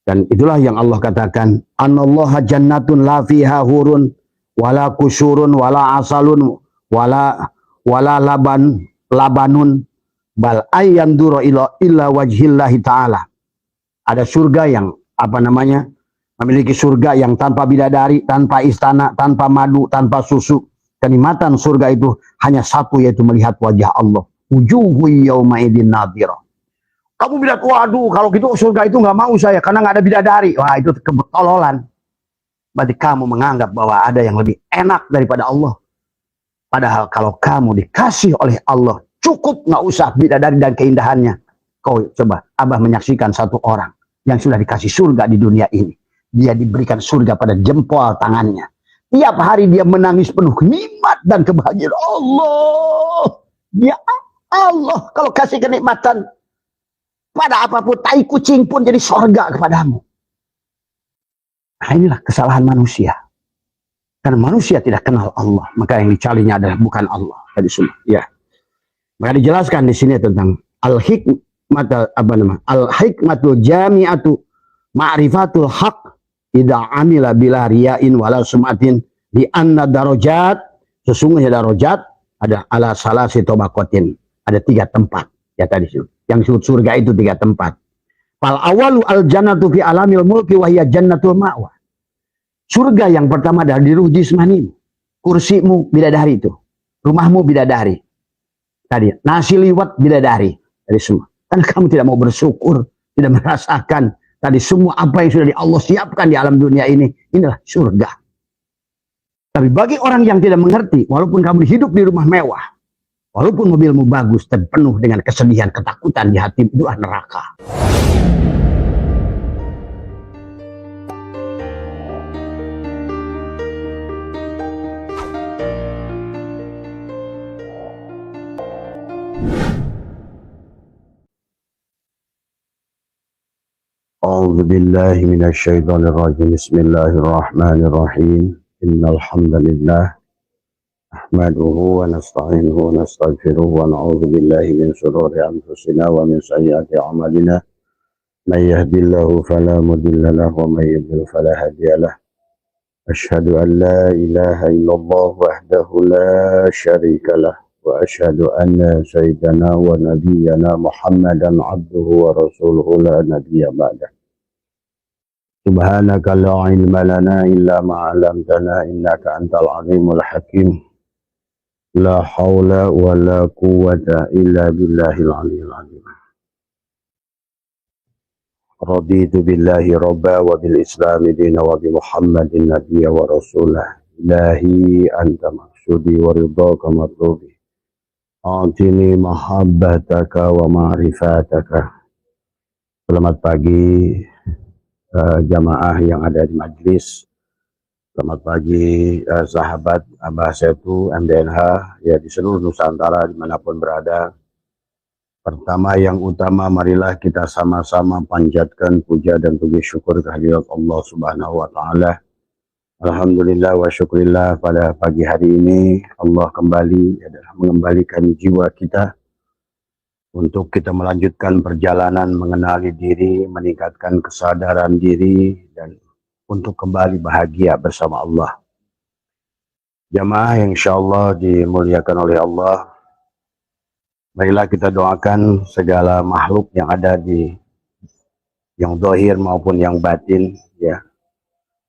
Dan itulah yang Allah katakan, anallaha jannatun la fiha hurun wala kusurun wala asalun wala labanun bal ayyandura illa wajhillahi ta'ala. Ada surga yang memiliki surga yang tanpa bidadari, tanpa istana, tanpa madu, tanpa susu. Kenikmatan surga itu hanya satu, yaitu melihat wajah Allah. Wujuhu yawma idzin nadhirah. Kamu bilang, waduh, kalau gitu surga itu nggak mau saya, karena nggak ada bidadari. Wah, itu kebetololan. Berarti kamu menganggap bahwa ada yang lebih enak daripada Allah. Padahal kalau kamu dikasih oleh Allah, cukup nggak usah bidadari dan keindahannya. Kau coba, Abah menyaksikan satu orang yang sudah dikasih surga di dunia ini. Dia diberikan surga pada jempol tangannya. Tiap hari dia menangis penuh nikmat dan kebahagiaan. Allah, ya Allah, kalau kasih kenikmatan pada apapun, tai kucing pun jadi sorga kepadamu. Nah, inilah kesalahan manusia. Karena manusia tidak kenal Allah, maka yang dicarinya adalah bukan Allah. Tadi semua, ya. Maka dijelaskan di sini tentang al-hikmatul jami'atu ma'rifatul haq idza amila bila riyain wala sumatin di anna darajat. Sesungguhnya darajat ada ala salasi tabaqatin, ada 3 tempat. Ya tadi yang surga itu 3 tempat. Fal awalu al jannatu fi alamil mulki wa hiya jannatul ma'wa. Surga yang pertama adalah di ruh jismanimu. Kursimu bidadari itu. Rumahmu bidadari. Tadi nasi liwat bidadari. Tadi semua. Karena kamu tidak mau bersyukur, tidak merasakan tadi semua apa yang sudah Allah siapkan di alam dunia ini. Inilah surga. Tapi bagi orang yang tidak mengerti, walaupun kamu hidup di rumah mewah, walaupun mobilmu bagus dan penuh dengan kesedihan, ketakutan di hati, itu neraka. A'udzu billahi minasyaitonir rajim. Bismillahirrahmanirrahim. Innal hamdalillah nahmaduhu wa nasta'inuhu wa nastaghfiruh wa na'udzu billahi min shururi anfusina wa min sayyiati a'malina. May yahdihillahu fala mudilla lahu wa may yudlil fala hadiya lahu. Asyhadu an la ilaha illallah wahdahu la syarika lahu wa asyhadu anna sayyidana wa nabiyyana Muhammadan abduhu wa rasuluhu la nabiyya ba'dah. Subhanaka la ilma lana illa ma 'allamtana innaka antal alimul hakim. La haula wa la quwwata illa billahil aliyyil azim. Raditu billahi rabba wa bil islami dina wa bi Muhammadin nabiyya wa rasulah. Ilahi anta maksudi wa ridhaka matlubi. Atini mahabbataka wa ma'rifataka. Selamat pagi jamaah yang ada di majlis. Selamat pagi sahabat Abah Setu MDNH ya di seluruh Nusantara dimanapun berada. Pertama yang utama, marilah kita sama-sama panjatkan puja dan puji syukur kehadirat Allah Subhanahu wa Ta'ala. Alhamdulillah wa syukurillah, pada pagi hari ini Allah kembali adalah mengembalikan jiwa kita untuk kita melanjutkan perjalanan mengenali diri, meningkatkan kesadaran diri, dan untuk kembali bahagia bersama Allah. Jamaah yang insyaallah dimuliakan oleh Allah, marilah kita doakan segala makhluk yang ada yang zahir maupun yang batin, ya,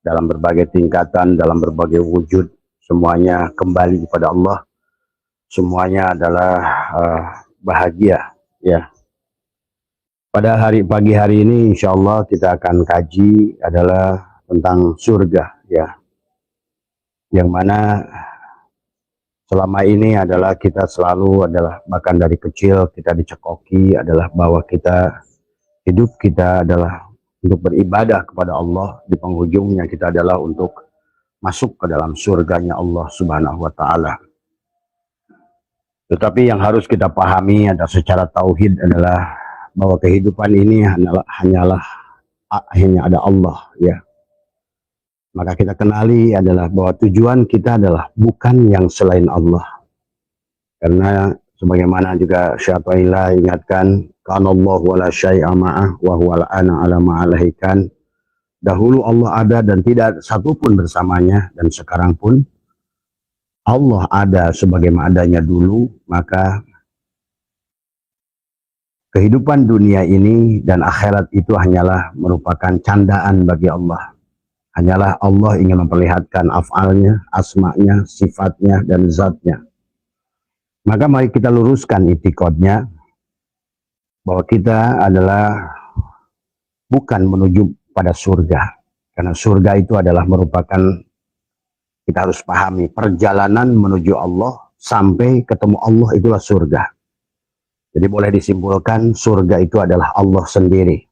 dalam berbagai tingkatan, dalam berbagai wujud, semuanya kembali kepada Allah. Semuanya adalah bahagia, ya. Pada pagi hari ini insya Allah kita akan kaji adalah tentang surga, ya, yang mana selama ini adalah kita selalu adalah, bahkan dari kecil kita dicekoki adalah bahwa hidup kita adalah untuk beribadah kepada Allah, di penghujungnya kita adalah untuk masuk ke dalam surganya Allah Subhanahu wa Ta'ala. Tetapi yang harus kita pahami ada secara tauhid adalah bahwa kehidupan ini hanya ada Allah, ya. Maka kita kenali adalah bahwa tujuan kita adalah bukan yang selain Allah. Karena sebagaimana juga Syaikhullah ingatkan, kanallahu wala syai'a ma'ah wa huwa al-ana ala ma'alaikan. Dahulu Allah ada dan tidak satupun bersamanya, dan sekarang pun Allah ada sebagaimana adanya dulu, maka kehidupan dunia ini dan akhirat itu hanyalah merupakan candaan bagi Allah. Hanyalah Allah ingin memperlihatkan af'alnya, asma'nya, sifatnya, dan zatnya. Maka mari kita luruskan itikadnya bahwa kita adalah bukan menuju pada surga. Karena surga itu adalah merupakan, kita harus pahami, perjalanan menuju Allah sampai ketemu Allah itulah surga. Jadi boleh disimpulkan surga itu adalah Allah sendiri.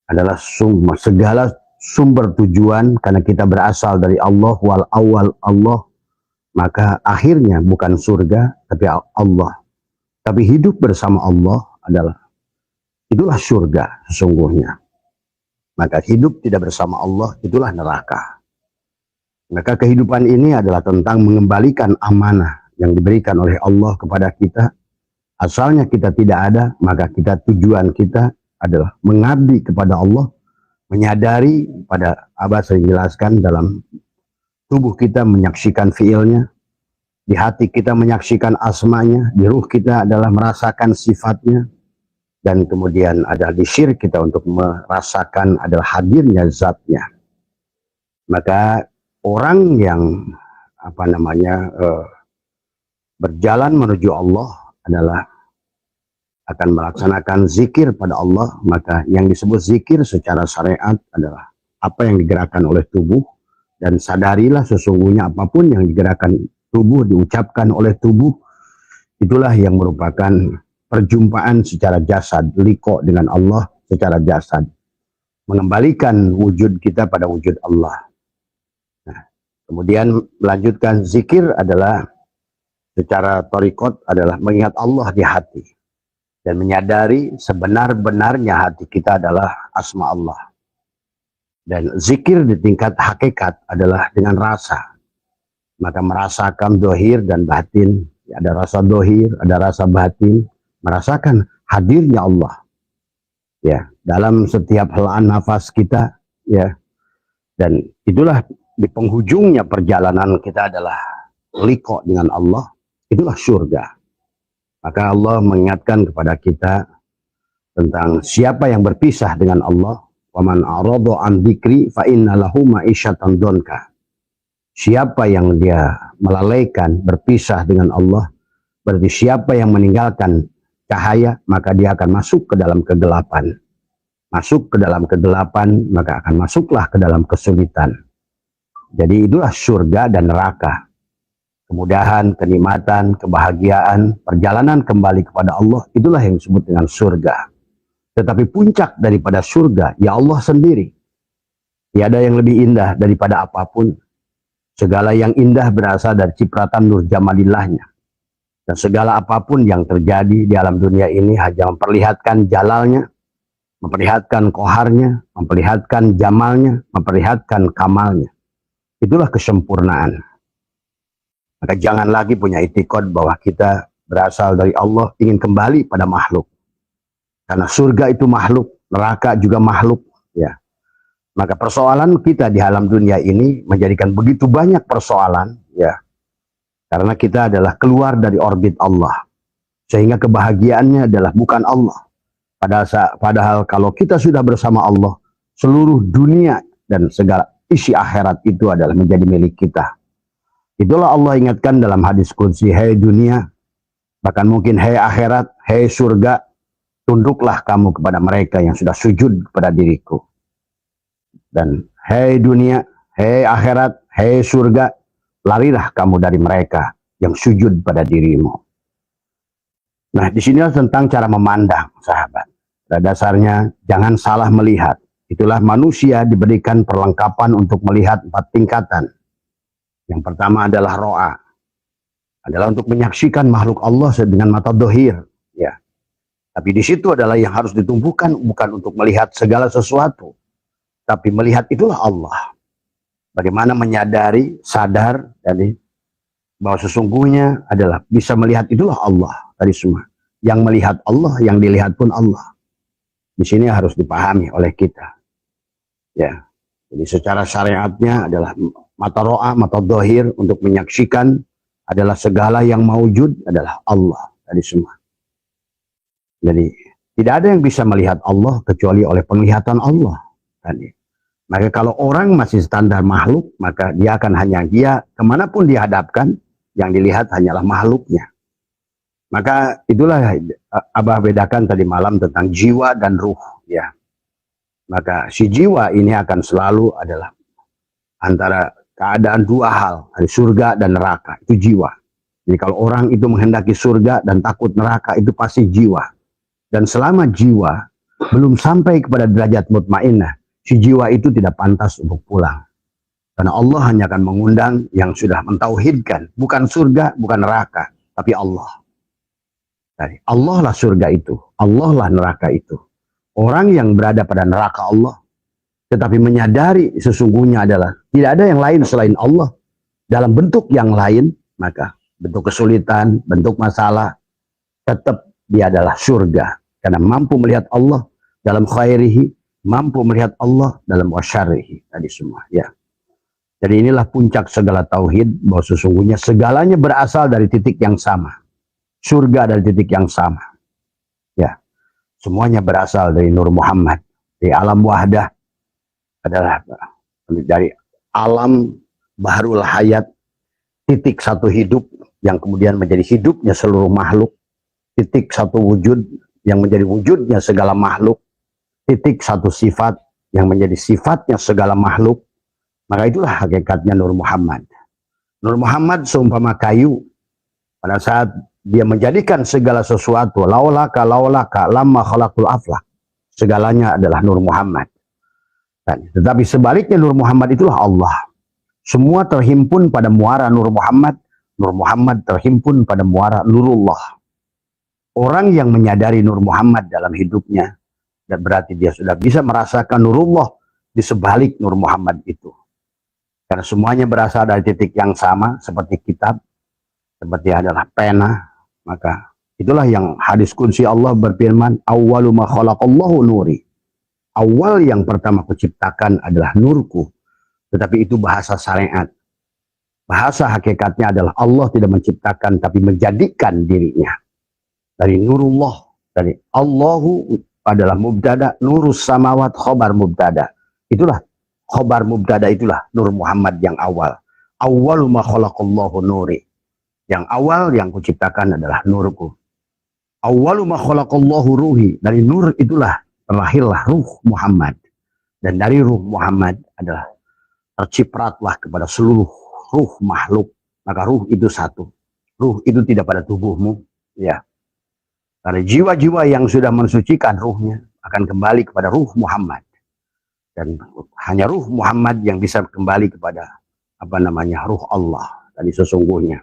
Adalah segala sumber tujuan, karena kita berasal dari Allah, wal awal Allah, maka akhirnya bukan surga tapi Allah. Tapi hidup bersama Allah itulah surga sesungguhnya. Maka hidup tidak bersama Allah itulah neraka. Maka kehidupan ini adalah tentang mengembalikan amanah yang diberikan oleh Allah kepada kita. Asalnya kita tidak ada, maka tujuan kita adalah mengabdi kepada Allah, menyadari pada Abah saya jelaskan, dalam tubuh kita menyaksikan fiilnya, di hati kita menyaksikan asmanya, di ruh kita adalah merasakan sifatnya, dan kemudian ada di syir kita untuk merasakan adalah hadirnya zatnya. Maka orang yang berjalan menuju Allah adalah akan melaksanakan zikir pada Allah. Maka yang disebut zikir secara syariat adalah apa yang digerakkan oleh tubuh, dan sadarilah sesungguhnya apapun yang digerakkan tubuh, diucapkan oleh tubuh, itulah yang merupakan perjumpaan secara jasad, liqa dengan Allah secara jasad, mengembalikan wujud kita pada wujud Allah. Nah, kemudian melanjutkan zikir adalah secara thariqat adalah mengingat Allah di hati dan menyadari sebenar-benarnya hati kita adalah asma Allah. Dan zikir di tingkat hakikat adalah dengan rasa, maka merasakan dohir dan batin. Ada rasa dohir, ada rasa batin, merasakan hadirnya Allah ya dalam setiap helaan nafas kita ya. Dan itulah di penghujungnya perjalanan kita adalah liqa dengan Allah, itulah surga. Maka Allah mengingatkan kepada kita tentang siapa yang berpisah dengan Allah, waman a'rada an dzikri fa inna lahu ma'isyatan donka. Siapa yang dia melalaikan, berpisah dengan Allah, berarti siapa yang meninggalkan cahaya, maka dia akan masuk ke dalam kegelapan. Masuk ke dalam kegelapan, maka akan masuklah ke dalam kesulitan. Jadi itulah surga dan neraka. Kemudahan, kenikmatan, kebahagiaan, perjalanan kembali kepada Allah, itulah yang disebut dengan surga. Tetapi puncak daripada surga, ya Allah sendiri. Tiada yang lebih indah daripada apapun. Segala yang indah berasal dari cipratan nur jamalillahnya. Dan segala apapun yang terjadi di alam dunia ini hanya memperlihatkan jalalnya, memperlihatkan koharnya, memperlihatkan jamalnya, memperlihatkan kamalnya. Itulah kesempurnaan. Maka jangan lagi punya itikad bahwa kita berasal dari Allah, ingin kembali pada makhluk. Karena surga itu makhluk, neraka juga makhluk. Ya. Maka persoalan kita di alam dunia ini menjadikan begitu banyak persoalan. Ya. Karena kita adalah keluar dari orbit Allah. Sehingga kebahagiaannya adalah bukan Allah. Padahal kalau kita sudah bersama Allah, seluruh dunia dan segala isi akhirat itu adalah menjadi milik kita. Itulah Allah ingatkan dalam hadis qudsi, hei dunia, bahkan mungkin hei akhirat, hei surga, tunduklah kamu kepada mereka yang sudah sujud kepada diriku. Dan hei dunia, hei akhirat, hei surga, larilah kamu dari mereka yang sujud pada dirimu. Nah, disinilah tentang cara memandang, sahabat. Pada dasarnya, jangan salah melihat. Itulah manusia diberikan perlengkapan untuk melihat 4 tingkatan. Yang pertama adalah ro'a. Adalah untuk menyaksikan makhluk Allah dengan mata dohir. Ya. Tapi di situ adalah yang harus ditumbuhkan bukan untuk melihat segala sesuatu. Tapi melihat itulah Allah. Bagaimana menyadari, sadar, dan bahwa sesungguhnya adalah bisa melihat itulah Allah dari semua. Yang melihat Allah, yang dilihat pun Allah. Di sini harus dipahami oleh kita. Ya. Jadi secara syariatnya adalah mata ro'a, mata dohir untuk menyaksikan adalah segala yang maujud adalah Allah tadi semua. Jadi tidak ada yang bisa melihat Allah kecuali oleh penglihatan Allah tadi. Maka kalau orang masih standar makhluk, maka dia akan hanya kemanapun dihadapkan, yang dilihat hanyalah makhluknya. Maka itulah Abah bedakan tadi malam tentang jiwa dan ruh, ya. Maka si jiwa ini akan selalu adalah antara keadaan dua hal, surga dan neraka, itu jiwa. Jadi kalau orang itu menghendaki surga dan takut neraka, itu pasti jiwa. Dan selama jiwa belum sampai kepada derajat mutmainnah, si jiwa itu tidak pantas untuk pulang. Karena Allah hanya akan mengundang yang sudah mentauhidkan, bukan surga, bukan neraka, tapi Allah. Jadi Allah lah surga itu, Allah lah neraka itu. Orang yang berada pada neraka Allah, tetapi menyadari sesungguhnya adalah tidak ada yang lain selain Allah, dalam bentuk yang lain, maka bentuk kesulitan, bentuk masalah, tetap dia adalah surga. Karena mampu melihat Allah dalam khairihi, mampu melihat Allah dalam wasyarihi, tadi semua, ya. Jadi inilah puncak segala tauhid, bahwa sesungguhnya segalanya berasal dari titik yang sama. Surga dari titik yang sama. Ya. Semuanya berasal dari Nur Muhammad. Di alam wahdah adalah dari alam bahrul hayat, titik satu hidup yang kemudian menjadi hidupnya seluruh makhluk, titik satu wujud yang menjadi wujudnya segala makhluk, titik satu sifat yang menjadi sifatnya segala makhluk. Maka itulah hakikatnya Nur Muhammad. Nur Muhammad seumpama kayu, pada saat dia menjadikan segala sesuatu, laulaka lamma khalaqul aflak, segalanya adalah Nur Muhammad. Tetapi sebaliknya Nur Muhammad itulah Allah. Semua terhimpun pada muara Nur Muhammad, Nur Muhammad terhimpun pada muara Nurullah. Orang yang menyadari Nur Muhammad dalam hidupnya, dan berarti dia sudah bisa merasakan Nurullah di sebalik Nur Muhammad itu. Karena semuanya berasal dari titik yang sama, seperti kitab, seperti adalah pena. Maka itulah yang hadis kunci Allah berfirman, awwalu ma khalaqallahu nuri. Awal yang pertama kuciptakan adalah nurku. Tetapi itu bahasa syariat. Bahasa hakikatnya adalah Allah tidak menciptakan, tapi menjadikan dirinya. Dari nurullah, dari Allahu adalah mubtada, nurus samawat khobar mubtada. Itulah khobar mubtada, itulah Nur Muhammad yang awal. Awwalu ma khalaqallahu nuri. Yang awal yang kuciptakan adalah nurku. Awwalu ma khalaqallahu ruhi. Dari nur itulah terlahirlah ruh Muhammad. Dan dari ruh Muhammad adalah tercipratlah kepada seluruh ruh makhluk. Maka ruh itu satu. Ruh itu tidak pada tubuhmu. Ya. Karena jiwa-jiwa yang sudah mensucikan ruhnya akan kembali kepada ruh Muhammad. Dan hanya ruh Muhammad yang bisa kembali kepada ruh Allah. Tadi sesungguhnya.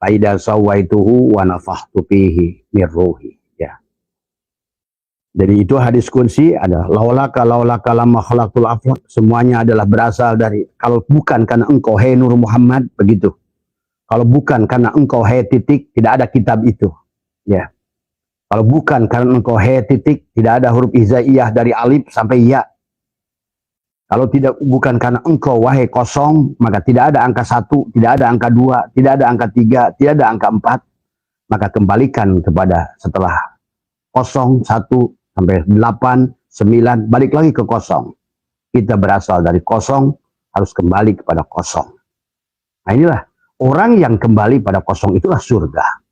Faida sawaituhu wa nafakhtu fihi min ruhi, ya. Jadi itu hadis kunci ada laulaka lamma khalaqtul aflaq, semuanya adalah berasal dari, kalau bukan karena engkau hai Nur Muhammad, begitu. Kalau bukan karena engkau hai titik, tidak ada kitab itu, ya. Kalau bukan karena engkau hai titik, tidak ada huruf hijaiyah dari alif sampai ya. Kalau bukan karena engkau wahai kosong, maka tidak ada angka 1, tidak ada angka 2, tidak ada angka 3, tidak ada angka 4. Maka kembalikan kepada setelah 0, 1, sampai 8, 9, balik lagi ke kosong. Kita berasal dari kosong, harus kembali kepada kosong. Nah inilah, orang yang kembali pada kosong itulah surga.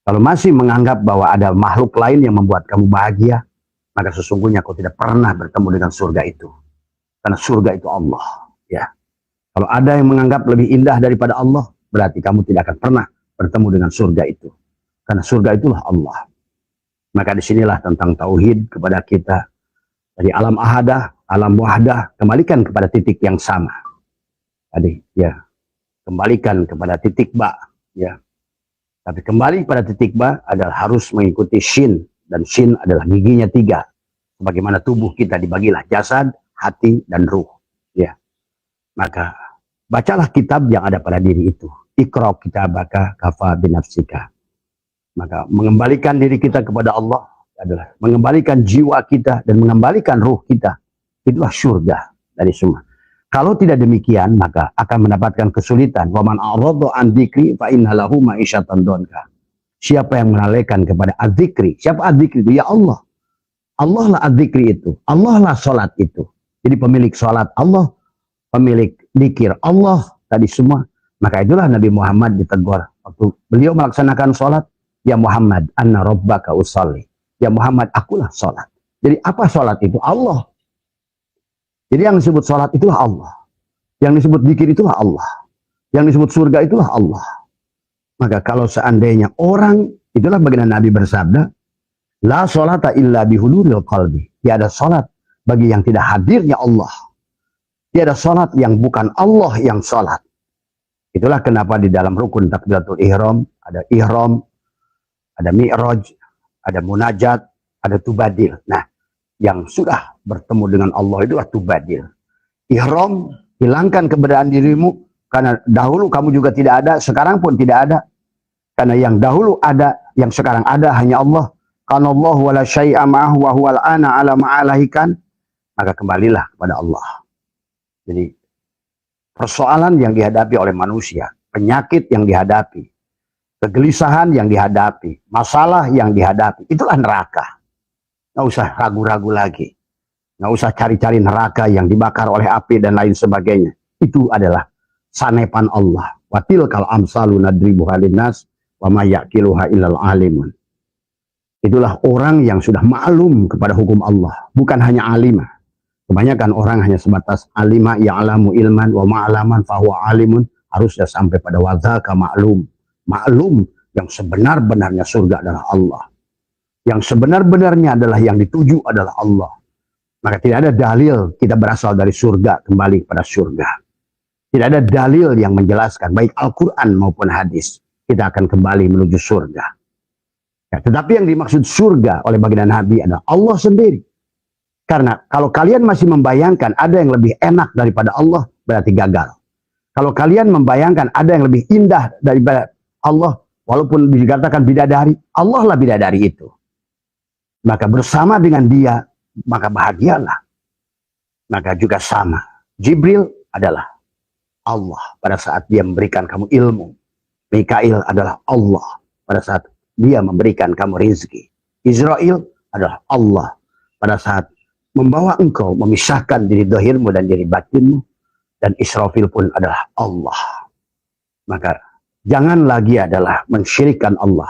Kalau masih menganggap bahwa ada makhluk lain yang membuat kamu bahagia, maka sesungguhnya kau tidak pernah bertemu dengan surga itu. Karena surga itu Allah, ya. Kalau ada yang menganggap lebih indah daripada Allah, berarti kamu tidak akan pernah bertemu dengan surga itu. Karena surga itulah Allah. Maka disinilah tentang tauhid kepada kita. Dari alam ahadah, alam wahdah, kembalikan kepada titik yang sama. Tadi, ya. Kembalikan kepada titik ba, ya. Tapi kembali pada titik ba adalah harus mengikuti shin. Dan shin adalah giginya 3. Bagaimana tubuh kita dibagilah jasad, hati, dan ruh, ya. Maka bacalah kitab yang ada pada diri itu. Iqra kitabaka kafa binafsika. Maka mengembalikan diri kita kepada Allah adalah mengembalikan jiwa kita dan mengembalikan ruh kita Itulah surga dari semua. Kalau tidak demikian, maka akan mendapatkan kesulitan. Waman a'rada an dzikri fa inna lahu ma'isyatan dhanka. Siapa yang menalaikan kepada adzikri? Siapa adzikri itu? Ya Allah. Allah lah adzikri itu. Allah lah salat itu. Jadi pemilik salat Allah, pemilik dzikir Allah tadi semua. Maka itulah Nabi Muhammad ditegur waktu beliau melaksanakan salat, ya Muhammad, anna rabbaka usalli. Ya Muhammad, akulah salat. Jadi apa salat itu? Allah. Jadi yang disebut salat itulah Allah. Yang disebut zikir itulah Allah. Yang disebut surga itulah Allah. Maka kalau seandainya orang, itulah baginda Nabi bersabda, la sholata illa bihuluril qalbi. Tiada salat bagi yang tidak hadirnya Allah. Tiada salat yang bukan Allah yang salat. Itulah kenapa di dalam rukun takbiratul ihram, ada mi'raj, ada munajat, ada tubadil. Nah, yang sudah bertemu dengan Allah itulah tubadil. Ihram, hilangkan keberadaan dirimu, karena dahulu kamu juga tidak ada, sekarang pun tidak ada. Karena yang dahulu ada, yang sekarang ada hanya Allah. Karena Allah wala syai'a ma'ahu wa huwal ana ala ma'alahikan, maka kembalilah kepada Allah. Jadi persoalan yang dihadapi oleh manusia, penyakit yang dihadapi, kegelisahan yang dihadapi, masalah yang dihadapi, itulah neraka. Nggak usah ragu-ragu lagi. Nggak usah cari-cari neraka yang dibakar oleh api dan lain sebagainya. Itu adalah sanepan Allah. Watil kal amsalu nadribuha linnas wa ma yaqiluha illal alimun. Itulah orang yang sudah maklum kepada hukum Allah. Bukan hanya alimah. Kebanyakan orang hanya sebatas alimah ya'lamu ilman wa ma'laman fahuwa alimun. Harusnya sampai pada wadzaka maklum. Maklum yang sebenar-benarnya surga adalah Allah. Yang sebenar-benarnya adalah yang dituju adalah Allah. Maka tidak ada dalil kita berasal dari surga kembali kepada surga. Tidak ada dalil yang menjelaskan baik Al-Quran maupun hadis kita akan kembali menuju surga. Ya, tetapi yang dimaksud surga oleh baginda Nabi adalah Allah sendiri. Karena kalau kalian masih membayangkan ada yang lebih enak daripada Allah, berarti gagal. Kalau kalian membayangkan ada yang lebih indah daripada Allah, walaupun dikatakan bidadari, Allah lah bidadari itu. Maka bersama dengan dia, maka bahagialah. Maka juga sama. Jibril adalah Allah pada saat dia memberikan kamu ilmu. Mikail adalah Allah pada saat dia memberikan kamu rizki. Israel adalah Allah pada saat membawa engkau memisahkan diri dohirmu dan diri batinmu. Dan Israfil pun adalah Allah. Maka jangan lagi adalah mensyirikkan Allah.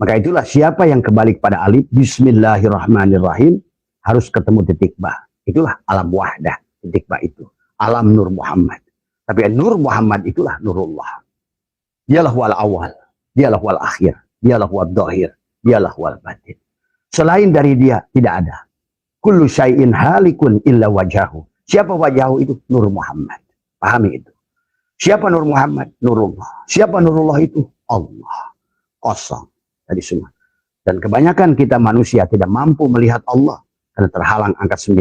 Maka itulah siapa yang kembali kepada alif bismillahirrahmanirrahim harus ketemu titik ba. Itulah alam wahdah, titik ba itu. Alam Nur Muhammad. Tapi Nur Muhammad itulah Nurullah. Dialah wal awal, dialah wal akhir, dialah wal dhahir, dialah wal batin. Selain dari dia tidak ada. Kullu syai'in halikun illa wajahu. Siapa wajahu itu? Nur Muhammad. Pahami itu. Siapa Nur Muhammad? Nurullah. Siapa Nurullah itu? Allah. Kosong. Tadi semua. Dan kebanyakan kita manusia tidak mampu melihat Allah karena terhalang angka 9.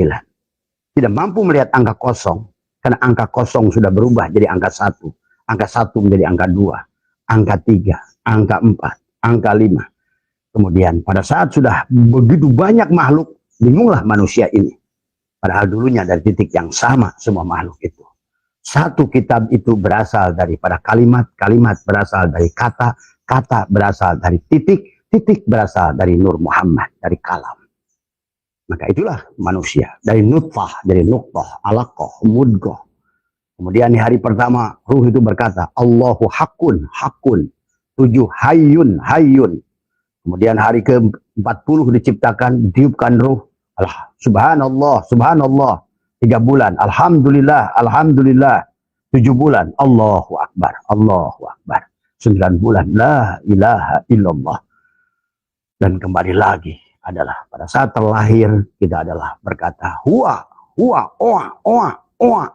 Tidak mampu melihat angka kosong karena angka kosong sudah berubah jadi angka 1. Angka 1 menjadi angka 2. Angka 3. Angka 4. Angka 5. Kemudian pada saat sudah begitu banyak makhluk, bingunglah manusia ini. Padahal dulunya dari titik yang sama semua makhluk itu. Satu kitab itu berasal daripada kalimat, kalimat berasal dari kata, kata berasal dari titik, titik berasal dari Nur Muhammad, dari kalam. Maka itulah manusia. Dari nutfah, dari nuqtah, alaqah, mudghah. Kemudian di hari pertama, ruh itu berkata, Allahu hakun, hakun. 7, hayyun, hayyun. Kemudian hari ke-40 diciptakan, ditiupkan ruh. Subhanallah, subhanallah. 3 bulan. Alhamdulillah, alhamdulillah. 7 bulan. Allahu Akbar, Allahu Akbar. 9 bulan. La ilaha illallah. Dan kembali lagi adalah pada saat terlahir kita adalah berkata huwa, huwa, oa, oa, oa.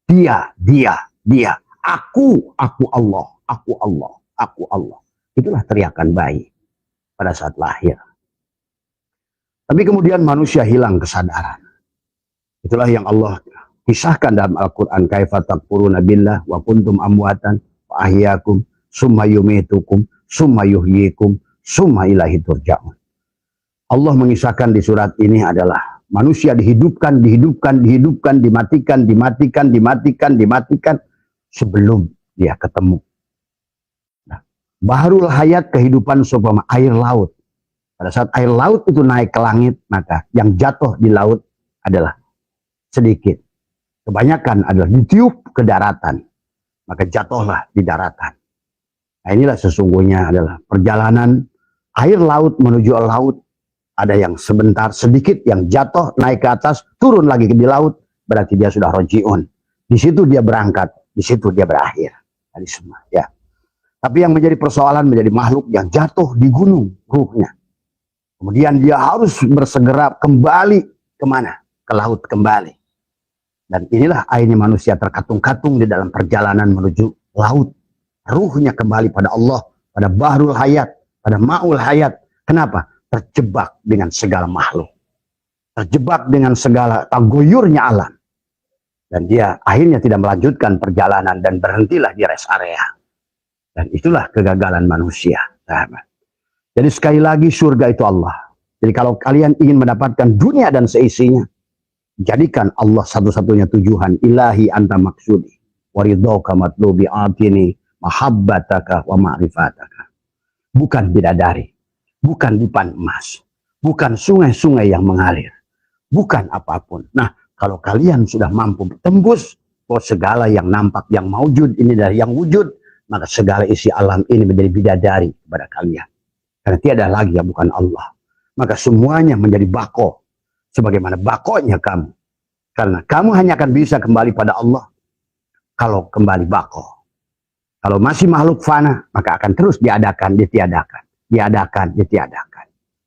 Dia, dia, dia. Aku Allah, aku Allah, aku Allah. Itulah teriakan bayi pada saat lahir. Tapi kemudian manusia hilang kesadaran. Itulah yang Allah kisahkan dalam Al-Quran. Kaifa takfuruna billah wa kuntum amwatan wa ahyakum summa yumitukum summa yuhyikum summa ilahi turja'un. Allah mengisahkan di surat ini adalah Manusia dihidupkan, dimatikan sebelum dia ketemu. Nah, bahrul hayat, kehidupan seumpama air laut. Pada saat air laut itu naik ke langit, maka yang jatuh di laut adalah sedikit. Kebanyakan adalah ditiup ke daratan, maka jatuhlah di daratan. Nah, inilah sesungguhnya adalah perjalanan air laut menuju laut. Ada yang sebentar, sedikit yang jatuh, naik ke atas, turun lagi di laut, berarti dia sudah rojiun. Di situ dia berangkat, di situ dia berakhir. Tadi semua, ya. Tapi yang menjadi persoalan menjadi makhluk yang jatuh di gunung ruhnya. Kemudian dia harus bersegera kembali kemana? Ke laut kembali. Dan inilah akhirnya manusia terkatung-katung di dalam perjalanan menuju laut. Ruhnya kembali pada Allah, pada bahrul hayat, pada ma'ul hayat. Kenapa? Terjebak dengan segala makhluk. Terjebak dengan segala tagoyurnya alam. Dan dia akhirnya tidak melanjutkan perjalanan dan berhentilah di rest area. Dan itulah kegagalan manusia, sahabat. Jadi sekali lagi surga itu Allah. Jadi kalau kalian ingin mendapatkan dunia dan seisinya, jadikan Allah satu-satunya tujuan. Ilahi anta maksudi. Waridhoka matlubi atini mahabbataka wa ma'rifataka. Bukan bidadari. Bukan dipan emas. Bukan sungai-sungai yang mengalir. Bukan apapun. Nah, kalau kalian sudah mampu tembus segala yang nampak, yang maujud ini dari yang wujud, maka segala isi alam ini menjadi bidadari kepada kalian. Karena tiada lagi yang bukan Allah. Maka semuanya menjadi bako. Sebagaimana bakonya kamu. Karena kamu hanya akan bisa kembali pada Allah kalau kembali bako. Kalau masih makhluk fana, maka akan terus diadakan, ditiadakan. Diadakan, ditiadakan.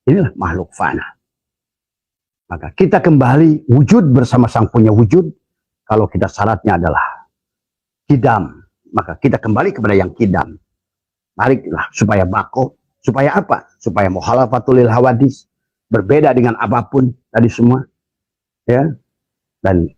Inilah makhluk fana. Maka kita kembali wujud bersama sang punya wujud. Kalau kita syaratnya adalah kidam, maka kita kembali kepada yang kidam. Baliklah supaya bako. Supaya apa? Supaya muhalafatul lil hawadis. Berbeda dengan apapun tadi semua. Ya. Dan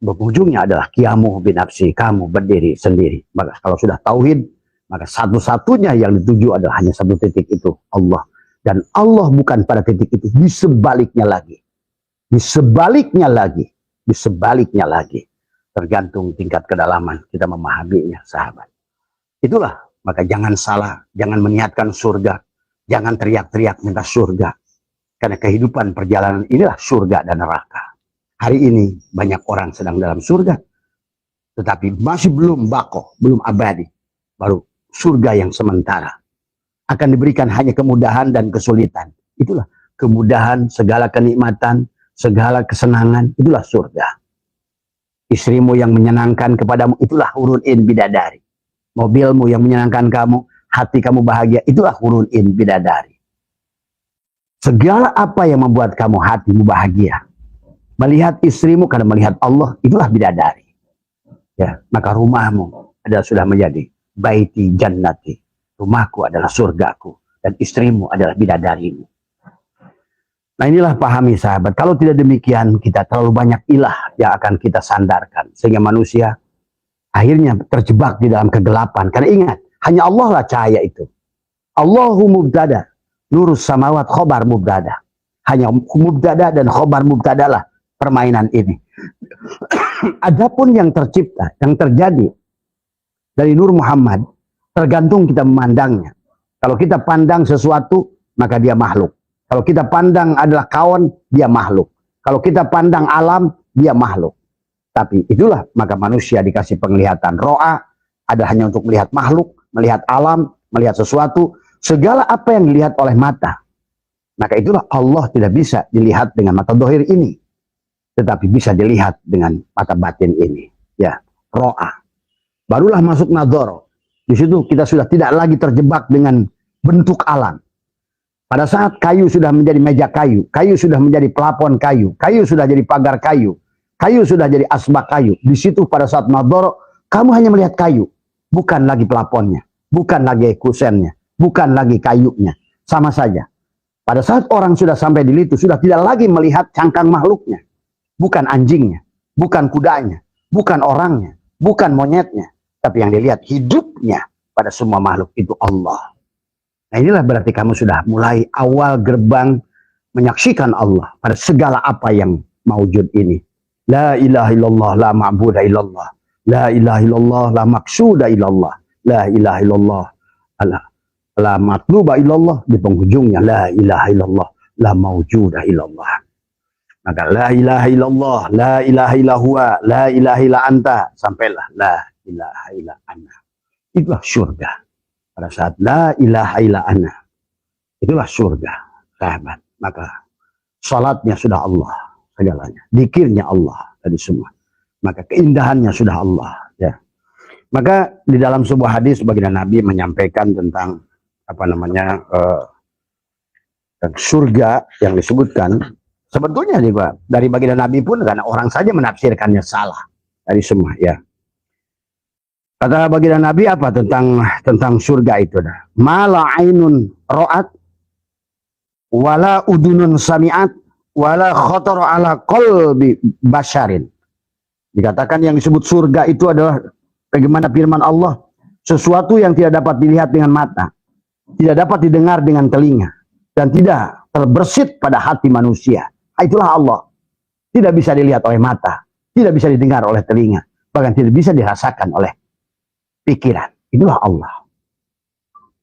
berujungnya adalah qiyamuh binafsi. Kamu berdiri sendiri. Maka kalau sudah tauhid, maka satu-satunya yang dituju adalah hanya satu titik itu, Allah. Dan Allah bukan pada titik itu, di sebaliknya lagi. Di sebaliknya lagi. Di sebaliknya lagi. Tergantung tingkat kedalaman kita memahaminya, sahabat. Itulah, maka jangan salah, jangan meniatkan surga. Jangan teriak-teriak minta surga. Karena kehidupan perjalanan inilah surga dan neraka. Hari ini banyak orang sedang dalam surga. Tetapi masih belum bako, belum abadi. Baru surga yang sementara akan diberikan hanya kemudahan dan kesulitan. Itulah kemudahan, segala kenikmatan, segala kesenangan, itulah surga. Istrimu yang menyenangkan kepadamu, itulah hurun in bidadari. Mobilmu yang menyenangkan kamu, hati kamu bahagia, itulah hurun in bidadari. Segala apa yang membuat kamu hatimu bahagia, melihat istrimu karena melihat Allah, itulah bidadari. Ya, maka rumahmu adalah sudah menjadi baiti jannati, rumahku adalah surgaku, dan istrimu adalah bidadarimu. Nah inilah pahami sahabat, kalau tidak demikian kita terlalu banyak ilah yang akan kita sandarkan, sehingga manusia akhirnya terjebak di dalam kegelapan. Karena ingat, hanya Allah lah cahaya itu. Allahu mubtada, nurus samawat khobar mubtada. Hanya mubtada dan khobar mubtada lah permainan ini. Adapun yang tercipta, yang terjadi dari Nur Muhammad, tergantung kita memandangnya. Kalau kita pandang sesuatu, maka dia makhluk. Kalau kita pandang adalah kawan, dia makhluk. Kalau kita pandang alam, dia makhluk. Tapi itulah, maka manusia dikasih penglihatan. Ro'a adalah hanya untuk melihat makhluk, melihat alam, melihat sesuatu. Segala apa yang dilihat oleh mata. Maka itulah Allah tidak bisa dilihat dengan mata dohir ini. Tetapi bisa dilihat dengan mata batin ini. Ya, ro'a. Barulah masuk nadhoro. Di situ kita sudah tidak lagi terjebak dengan bentuk alam. Pada saat kayu sudah menjadi meja kayu, kayu sudah menjadi pelapon kayu, kayu sudah jadi pagar kayu, kayu sudah jadi asbak kayu. Di situ pada saat nadhoro, kamu hanya melihat kayu, bukan lagi pelaponnya, bukan lagi kusennya, bukan lagi kayunya. Sama saja. Pada saat orang sudah sampai di situ, sudah tidak lagi melihat cangkang makhluknya, bukan anjingnya, bukan kudanya, bukan orangnya, bukan monyetnya. Tapi yang dilihat hidupnya pada semua makhluk itu Allah. Nah inilah berarti kamu sudah mulai awal gerbang menyaksikan Allah pada segala apa yang maujud ini. La ilaha illallah, la ma'budah illallah. La ilaha illallah, la maqsuda illallah. La ilaha illallah, la matluba illallah. Di penghujungnya, la ilaha illallah, la maujuda illallah. Maka la ilaha illallah, la ilaha illallah, la ilaha illa anta. Sampailah la ilaha illa ana. Itulah surga. Pada saat la ilaha illa ana, itulah surga, sahabat. Maka salatnya sudah Allah segalanya, zikirnya Allah tadi semua. Maka keindahannya sudah Allah, ya. Maka di dalam sebuah hadis baginda Nabi menyampaikan tentang apa namanya surga yang disebutkan. Sebetulnya juga dari baginda Nabi pun karena orang saja menafsirkannya salah dari semua, ya. Kata baginda Nabi apa tentang surga itu dah? Mala ainun ra'at wala udunun sami'at wala khatara ala qalbi basyarin. Dikatakan yang disebut surga itu adalah bagaimana firman Allah, sesuatu yang tidak dapat dilihat dengan mata, tidak dapat didengar dengan telinga, dan tidak terbersit pada hati manusia. Itulah Allah. Tidak bisa dilihat oleh mata, tidak bisa didengar oleh telinga, bahkan tidak bisa dirasakan oleh pikiran. Itulah Allah.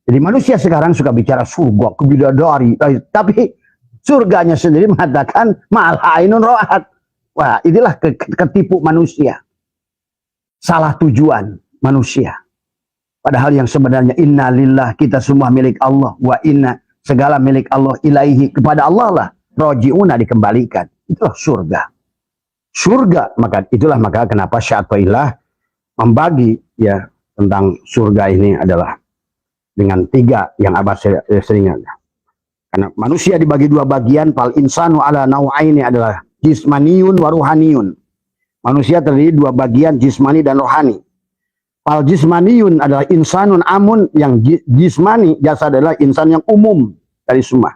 Jadi manusia sekarang suka bicara surga, kebidadari, tapi surganya sendiri mengatakan ma'al ainun ra'at. Wah, inilah ketipu manusia. Salah tujuan manusia. Padahal yang sebenarnya inna lillah, kita semua milik Allah, wa inna segala milik Allah ilaihi, kepada Allah lah roji'una, dikembalikan. Itulah surga. Surga, maka kenapa Syai'illah membagi ya tentang surga ini adalah dengan 3 yang Abah seringan. Karena manusia dibagi 2 bagian, fal insanu ala nau'aini adalah jismaniyun wa ruhaniyun. Manusia terdiri 2 bagian, jismani dan rohani. Fal jismaniyun adalah insanun amun, yang jismani jasad adalah insan yang umum dari semua.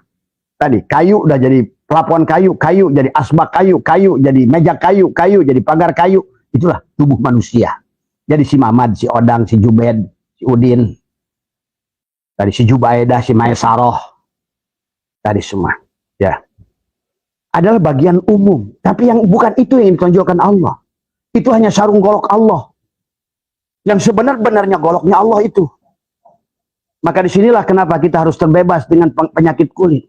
Tadi kayu udah jadi pelapon kayu, kayu jadi asbak kayu, kayu jadi meja kayu, kayu jadi pagar kayu. Itulah tubuh manusia. Jadi si Mamad, si Odang, si Jubed, si Udin, tadi si Jubaidah, si Maesaroh, tadi semua, ya, adalah bagian umum. Tapi yang bukan itu yang ditonjolkan Allah. Itu hanya sarung golok Allah. Yang sebenar-benarnya goloknya Allah itu. Maka disinilah kenapa kita harus terbebas dengan penyakit kulit.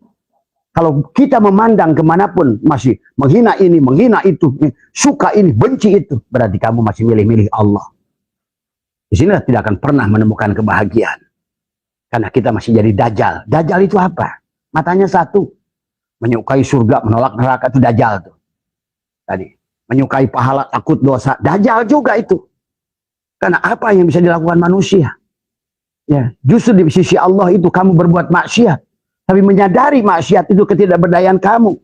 Kalau kita memandang kemanapun masih menghina ini, menghina itu, suka ini, benci itu, berarti kamu masih milih-milih Allah. Di sini tidak akan pernah menemukan kebahagiaan. Karena kita masih jadi dajjal. Dajjal itu apa? Matanya satu. Menyukai surga, menolak neraka, itu dajjal tuh. Tadi. Menyukai pahala, takut dosa. Dajjal juga itu. Karena apa yang bisa dilakukan manusia? Ya, justru di sisi Allah itu kamu berbuat maksiat. Tapi menyadari maksiat itu ketidakberdayaan kamu.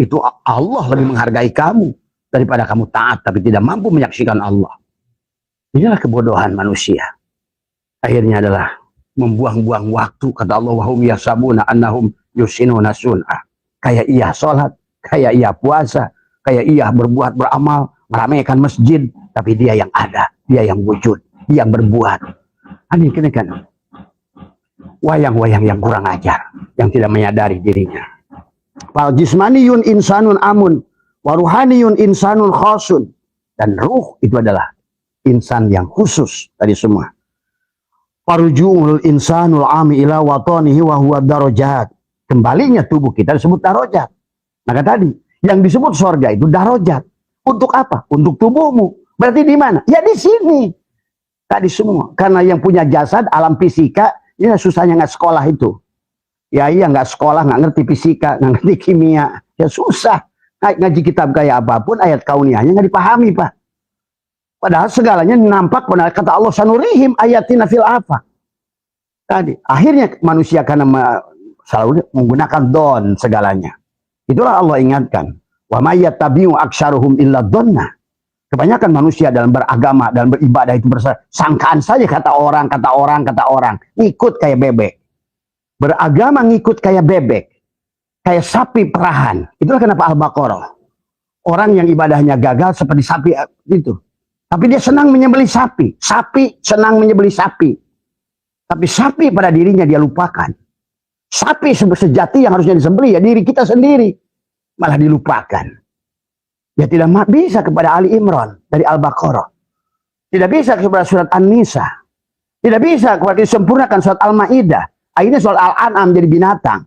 Itu Allah lebih menghargai kamu. Daripada kamu taat tapi tidak mampu menyaksikan Allah. Inilah kebodohan manusia. Akhirnya adalah membuang-buang waktu. Kata Allah, wahum yasabuna annahum yusinuna sun'ah. Kayak ia sholat, kayak ia puasa, kayak ia berbuat beramal, meramaikan masjid. Tapi dia yang ada, dia yang wujud, dia yang berbuat. Ini kan wayang-wayang yang kurang ajar, yang tidak menyadari dirinya. Fal jismaniyun insanun amun, waruhaniyun insanun khosun. Dan ruh itu adalah insan yang khusus tadi semua. Farujul insanul ami ila watanihi wa huwa darajat. Kembalinya tubuh kita disebut darajat. Maka tadi yang disebut surga itu darajat. Untuk apa? Untuk tubuhmu. Berarti di mana? Ya di sini. Tadi semua. Karena yang punya jasad alam fisika, ya susahnya nggak sekolah itu. Ya iya nggak sekolah, nggak ngerti fisika, nggak ngerti kimia. Ya susah. Ngaji kitab kayak apapun, ayat kauniyahnya nggak dipahami, Pak. Padahal segalanya nampak pada kata Allah sanurihim ayatina fil afaq. Tadi akhirnya manusia karena selalu menggunakan don segalanya. Itulah Allah ingatkan. Wa may yattabi'u aktsaruhum illa dhanna. Kebanyakan manusia dalam beragama, dalam beribadah itu bersangkaan saja kata orang. Ngikut kayak bebek. Beragama ngikut kayak bebek. Kayak sapi perahan. Itulah kenapa Al-Baqarah. Orang yang ibadahnya gagal seperti sapi itu. Tapi dia senang menyembelih sapi. Sapi senang menyembelih sapi. Tapi sapi pada dirinya dia lupakan. Sapi sejati yang harusnya disembelih ya diri kita sendiri, malah dilupakan. Ya tidak bisa kepada Ali Imran dari Al-Baqarah, tidak bisa kepada surat An-Nisa, tidak bisa kepada disempurnakan surat Al-Maidah. Akhirnya surat Al-An'am jadi binatang.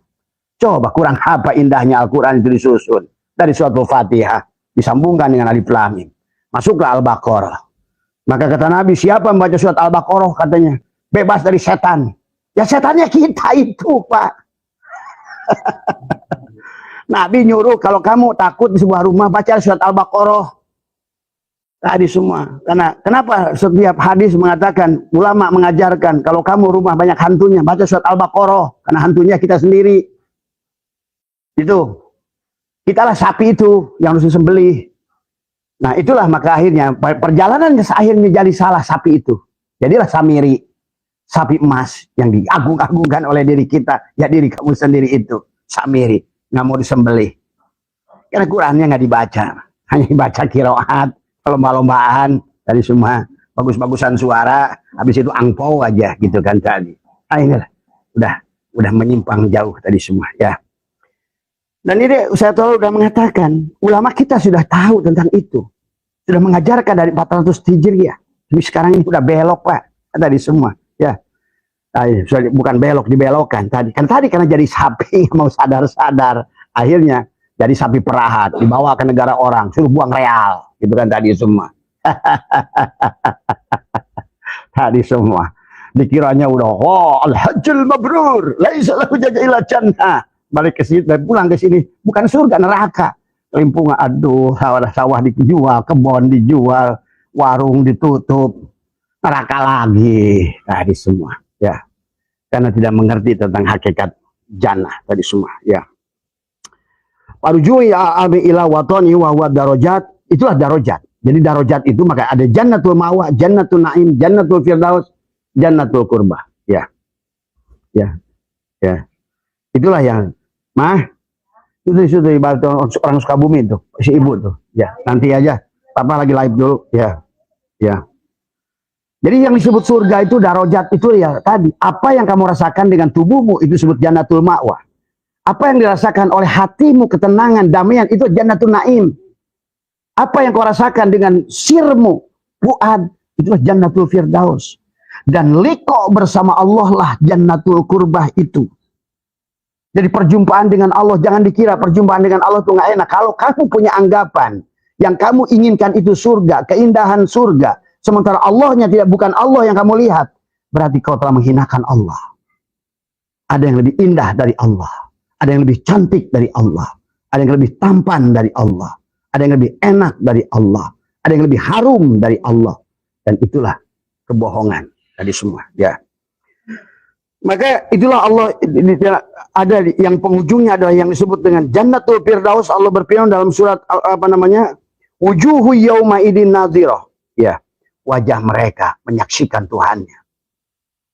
Coba kurang apa indahnya Al-Quran itu disusun dari surat Al-Fatihah disambungkan dengan Alif Lam Mim. Masuklah Al-Baqarah. Maka kata Nabi, siapa membaca surat Al-Baqarah katanya bebas dari setan. Ya setannya kita itu, Pak. Nabi nyuruh kalau kamu takut di sebuah rumah baca surat Al-Baqarah. Tadi semua. Karena kenapa setiap hadis mengatakan, ulama mengajarkan kalau kamu rumah banyak hantunya baca surat Al-Baqarah, karena hantunya kita sendiri. Itu. Kitalah sapi itu yang harus disembelih. Nah, itulah maka akhirnya perjalanan akhirnya jadi salah sapi itu. Jadilah Samiri. Sapi emas yang diagung-agungkan oleh diri kita, ya diri kamu sendiri itu Samiri, nggak mau disembelih karena Qurannya nggak dibaca, hanya dibaca qiraat, lomba-lombaan dari semua bagus-bagusan suara, habis itu angpau aja gitu kan tadi. Inilah udah menyimpang jauh tadi semua ya. Dan ini saya tahu udah mengatakan ulama kita sudah tahu tentang itu, sudah mengajarkan dari 400 Hijriah, tapi sekarang ini udah belok Pak tadi semua. Ya, bukan belok, dibelokkan tadi. Kan tadi karena jadi sapi mau sadar-sadar, akhirnya jadi sapi perahat, dibawa ke negara orang, suruh buang real, gitu kan tadi semua. Tadi semua. Dikiranya udah, oh al-hajjul mabrur, laisa lahu ila jannah. Balik ke sini, pulang ke sini, bukan surga, neraka. Limpungan, aduh, sawah dijual, kebun dijual, warung ditutup. Neraka lagi tadi semua ya, karena tidak mengerti tentang hakikat jannah tadi semua ya. Parujui abi ila watoni wa huwa darajat, itulah darajat. Jadi darajat itu maka ada jannatul ma'wa, jannatul na'im, jannatul firdaus, jannatul qurbah ya. Ya. Ya. Itulah yang itu ibarat orang Sukabumi itu, si ibu tuh. Ya, nanti aja. Papa lagi live dulu ya. Ya. Jadi yang disebut surga itu darajat itu ya tadi. Apa yang kamu rasakan dengan tubuhmu itu disebut jannatul ma'wa. Apa yang dirasakan oleh hatimu ketenangan, damaian itu jannatul na'im. Apa yang kau rasakan dengan sirmu, fuad, itu jannatul firdaus. Dan liqa bersama Allah lah jannatul qurbah itu. Jadi perjumpaan dengan Allah, jangan dikira perjumpaan dengan Allah itu nggak enak. Kalau kamu punya anggapan yang kamu inginkan itu surga, keindahan surga, sementara Allahnya bukan Allah yang kamu lihat, berarti kau telah menghinakan Allah. Ada yang lebih indah dari Allah, ada yang lebih cantik dari Allah, ada yang lebih tampan dari Allah, ada yang lebih enak dari Allah, ada yang lebih harum dari Allah, dan itulah kebohongan tadi semua. Ya, maka itulah Allah ada yang penghujungnya adalah yang disebut dengan jannatul firdaus. Allah berfirman dalam surat wujuhu yauma idin nadhirah. Ya. Wajah mereka menyaksikan Tuhannya.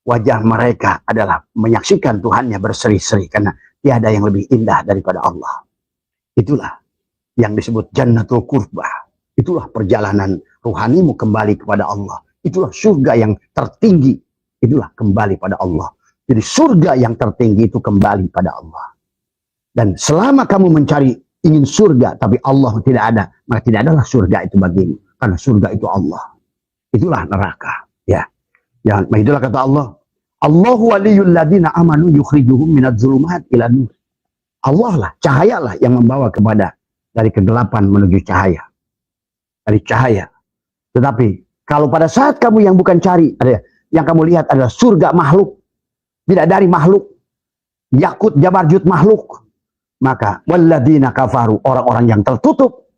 Wajah mereka adalah menyaksikan Tuhannya berseri-seri. Karena tiada yang lebih indah daripada Allah. Itulah yang disebut jannatul qurbah. Itulah perjalanan ruhanimu kembali kepada Allah. Itulah surga yang tertinggi. Itulah kembali pada Allah. Jadi surga yang tertinggi itu kembali pada Allah. Dan selama kamu mencari ingin surga, tapi Allah tidak ada, maka tidak adalah surga itu bagimu. Karena surga itu Allah. Itulah neraka ya. Ya, itulah kata Allah, Allahu waliyul ladzina amanu yukhrijuhum minadz zulumat ila nur. Allah lah, cahayalah yang membawa kepada dari kegelapan menuju cahaya. Dari cahaya. Tetapi kalau pada saat kamu yang bukan cari, yang kamu lihat adalah surga makhluk, tidak dari makhluk, yakut jabarjut makhluk, maka walladzina kafaru, orang-orang yang tertutup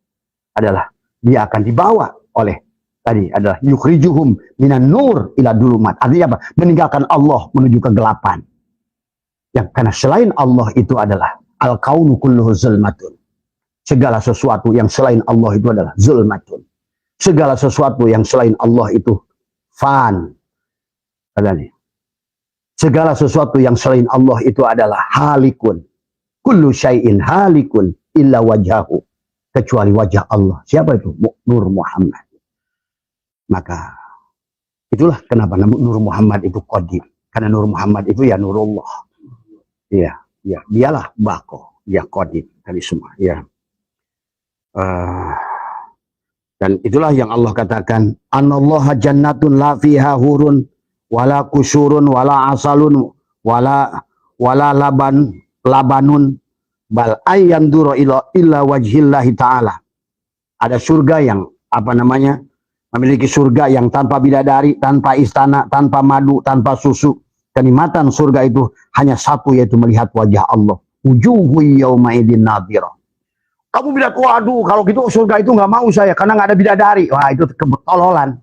adalah dia akan dibawa oleh tadi adalah yukhrijuhum minan nur ila dulumat. Artinya apa? Meninggalkan Allah menuju kegelapan. Yang karena selain Allah itu adalah al-kaunu kulluhu zulmatun. Segala sesuatu yang selain Allah itu adalah zulmatun. Segala sesuatu yang selain Allah itu fan. Segala sesuatu yang selain Allah itu adalah halikun. Kullu syai'in halikun illa wajhahu. Kecuali wajah Allah. Siapa itu? Nur Muhammad. Maka itulah kenapa Nur Muhammad itu qadim. Karena Nur Muhammad itu ya nurullah. Iya. Ya, dialah bako, dia qadim tadi semua. Ya. Dan itulah yang Allah katakan, anallaha jannatun la fiha hurun wala kusurun wala asalun wala labanun bal ayyanduru illa wajhillahi ta'ala. Ada surga yang memiliki surga yang tanpa bidadari, tanpa istana, tanpa madu, tanpa susu. Kenikmatan surga itu hanya satu, yaitu melihat wajah Allah. Wujuhu yawma idin nadhira. Kamu bilang, waduh, kalau gitu surga itu nggak mau saya karena nggak ada bidadari. Wah, itu kebetololan.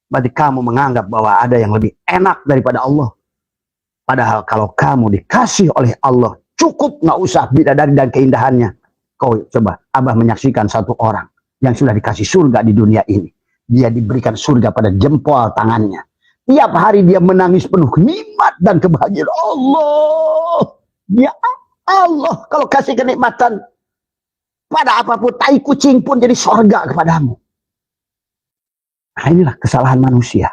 Berarti kamu menganggap bahwa ada yang lebih enak daripada Allah. Padahal kalau kamu dikasih oleh Allah, cukup nggak usah bidadari dan keindahannya. Kau coba, Abah menyaksikan satu orang yang sudah dikasih surga di dunia ini. Dia diberikan surga pada jempol tangannya. Tiap hari dia menangis penuh nikmat dan kebahagiaan. Allah, ya Allah, kalau kasih kenikmatan pada apapun, tai kucing pun jadi surga kepadamu. Nah, inilah kesalahan manusia.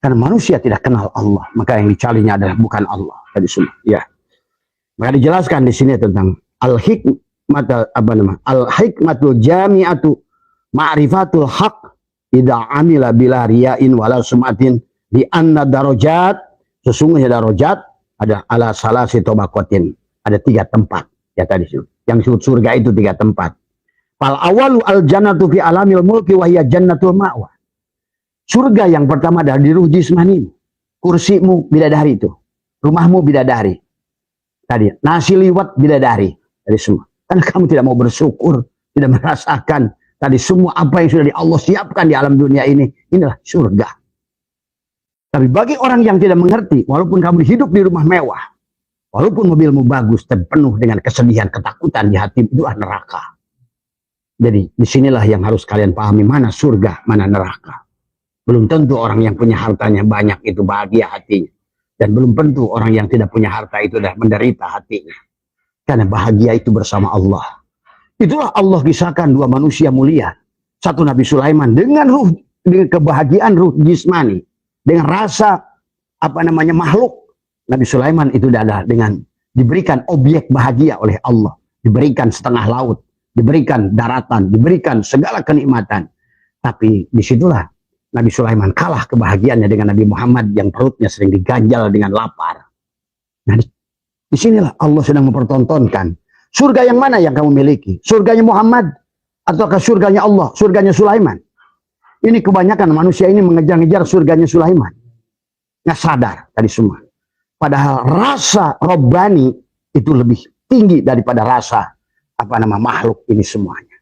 Karena manusia tidak kenal Allah, maka yang dicarinya adalah bukan Allah. Tadi semua, ya. Maka dijelaskan di sini tentang al-hikmatul jami'atu ma'rifatul haq idza amila bila riyain wala sum'atin di anna darajat. Sesungguhnya darajat ada ala salasi tabaqatin, ada 3 tempat. Ya tadi yang surga itu 3 tempat. Fal awalu al jannatu fi alamil mulki wa hiya jannatul ma'wa. Surga yang pertama adalah di ruh jismanimu. Kursimu bidadari itu. Rumahmu bidadari. Tadi nasi liwat bidadari. Tadi semua. Karena kamu tidak mau bersyukur, tidak merasakan tadi semua apa yang sudah di Allah siapkan di alam dunia ini. Inilah surga. Tapi bagi orang yang tidak mengerti, walaupun kamu hidup di rumah mewah, walaupun mobilmu bagus dan penuh dengan kesedihan, ketakutan di hati, itu adalah neraka. Jadi disinilah yang harus kalian pahami, mana surga, mana neraka. Belum tentu orang yang punya hartanya banyak itu bahagia hatinya. Dan belum tentu orang yang tidak punya harta itu dah menderita hatinya. Karena bahagia itu bersama Allah. Itulah Allah kisahkan 2 manusia mulia. Satu Nabi Sulaiman dengan kebahagiaan ruh jismani. Dengan rasa makhluk. Nabi Sulaiman itu adalah dengan diberikan objek bahagia oleh Allah. Diberikan setengah laut. Diberikan daratan. Diberikan segala kenikmatan. Tapi disitulah Nabi Sulaiman kalah kebahagiaannya dengan Nabi Muhammad yang perutnya sering diganjal dengan lapar. Nah, disinilah Allah sedang mempertontonkan. Surga yang mana yang kamu miliki? Surganya Muhammad ataukah surganya Allah? Surganya Sulaiman? Ini kebanyakan manusia ini mengejar-ngejar surganya Sulaiman. Nggak sadar tadi semua. Padahal rasa Rabbani itu lebih tinggi daripada rasa makhluk ini semuanya.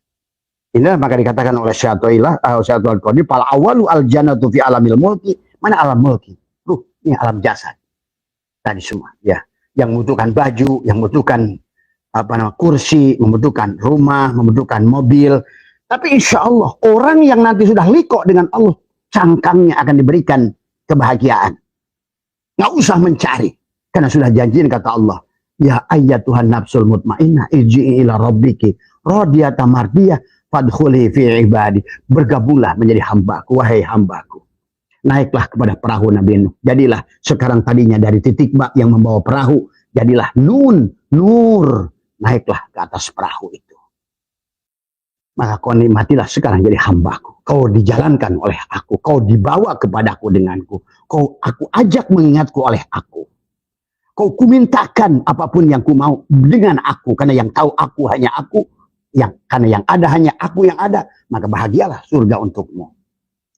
Inilah maka dikatakan oleh Syaikhul Al-Qadi, fal awalu al jannatu fi alamil mulki. Mana alam mulki? Ini alam jasad. Tadi semua, ya. Yang membutuhkan baju, yang membutuhkan kursi, membutuhkan rumah, membutuhkan mobil. Tapi insya Allah orang yang nanti sudah liko dengan Allah, cangkangnya akan diberikan kebahagiaan. Nggak usah mencari, karena sudah janjiin kata Allah, ya ayyatuhan nafsul mutmainnah irji'i ila rabbiki radiyatan mardiyah fadkhuli fi ibadi. Bergabunglah menjadi hambaku, wahai hambaku. Naiklah kepada perahu Nabi Nuh. Jadilah sekarang tadinya dari titik bak yang membawa perahu, jadilah nun, nur. Naiklah ke atas perahu itu. Maka kau nikmatilah sekarang jadi hambaku. Kau dijalankan oleh aku. Kau dibawa kepadaku denganku. Aku ajak mengingatku oleh aku. Kau kumintakan apapun yang ku mau dengan aku. Karena yang tahu aku hanya aku. Karena yang ada hanya aku yang ada. Maka bahagialah surga untukmu.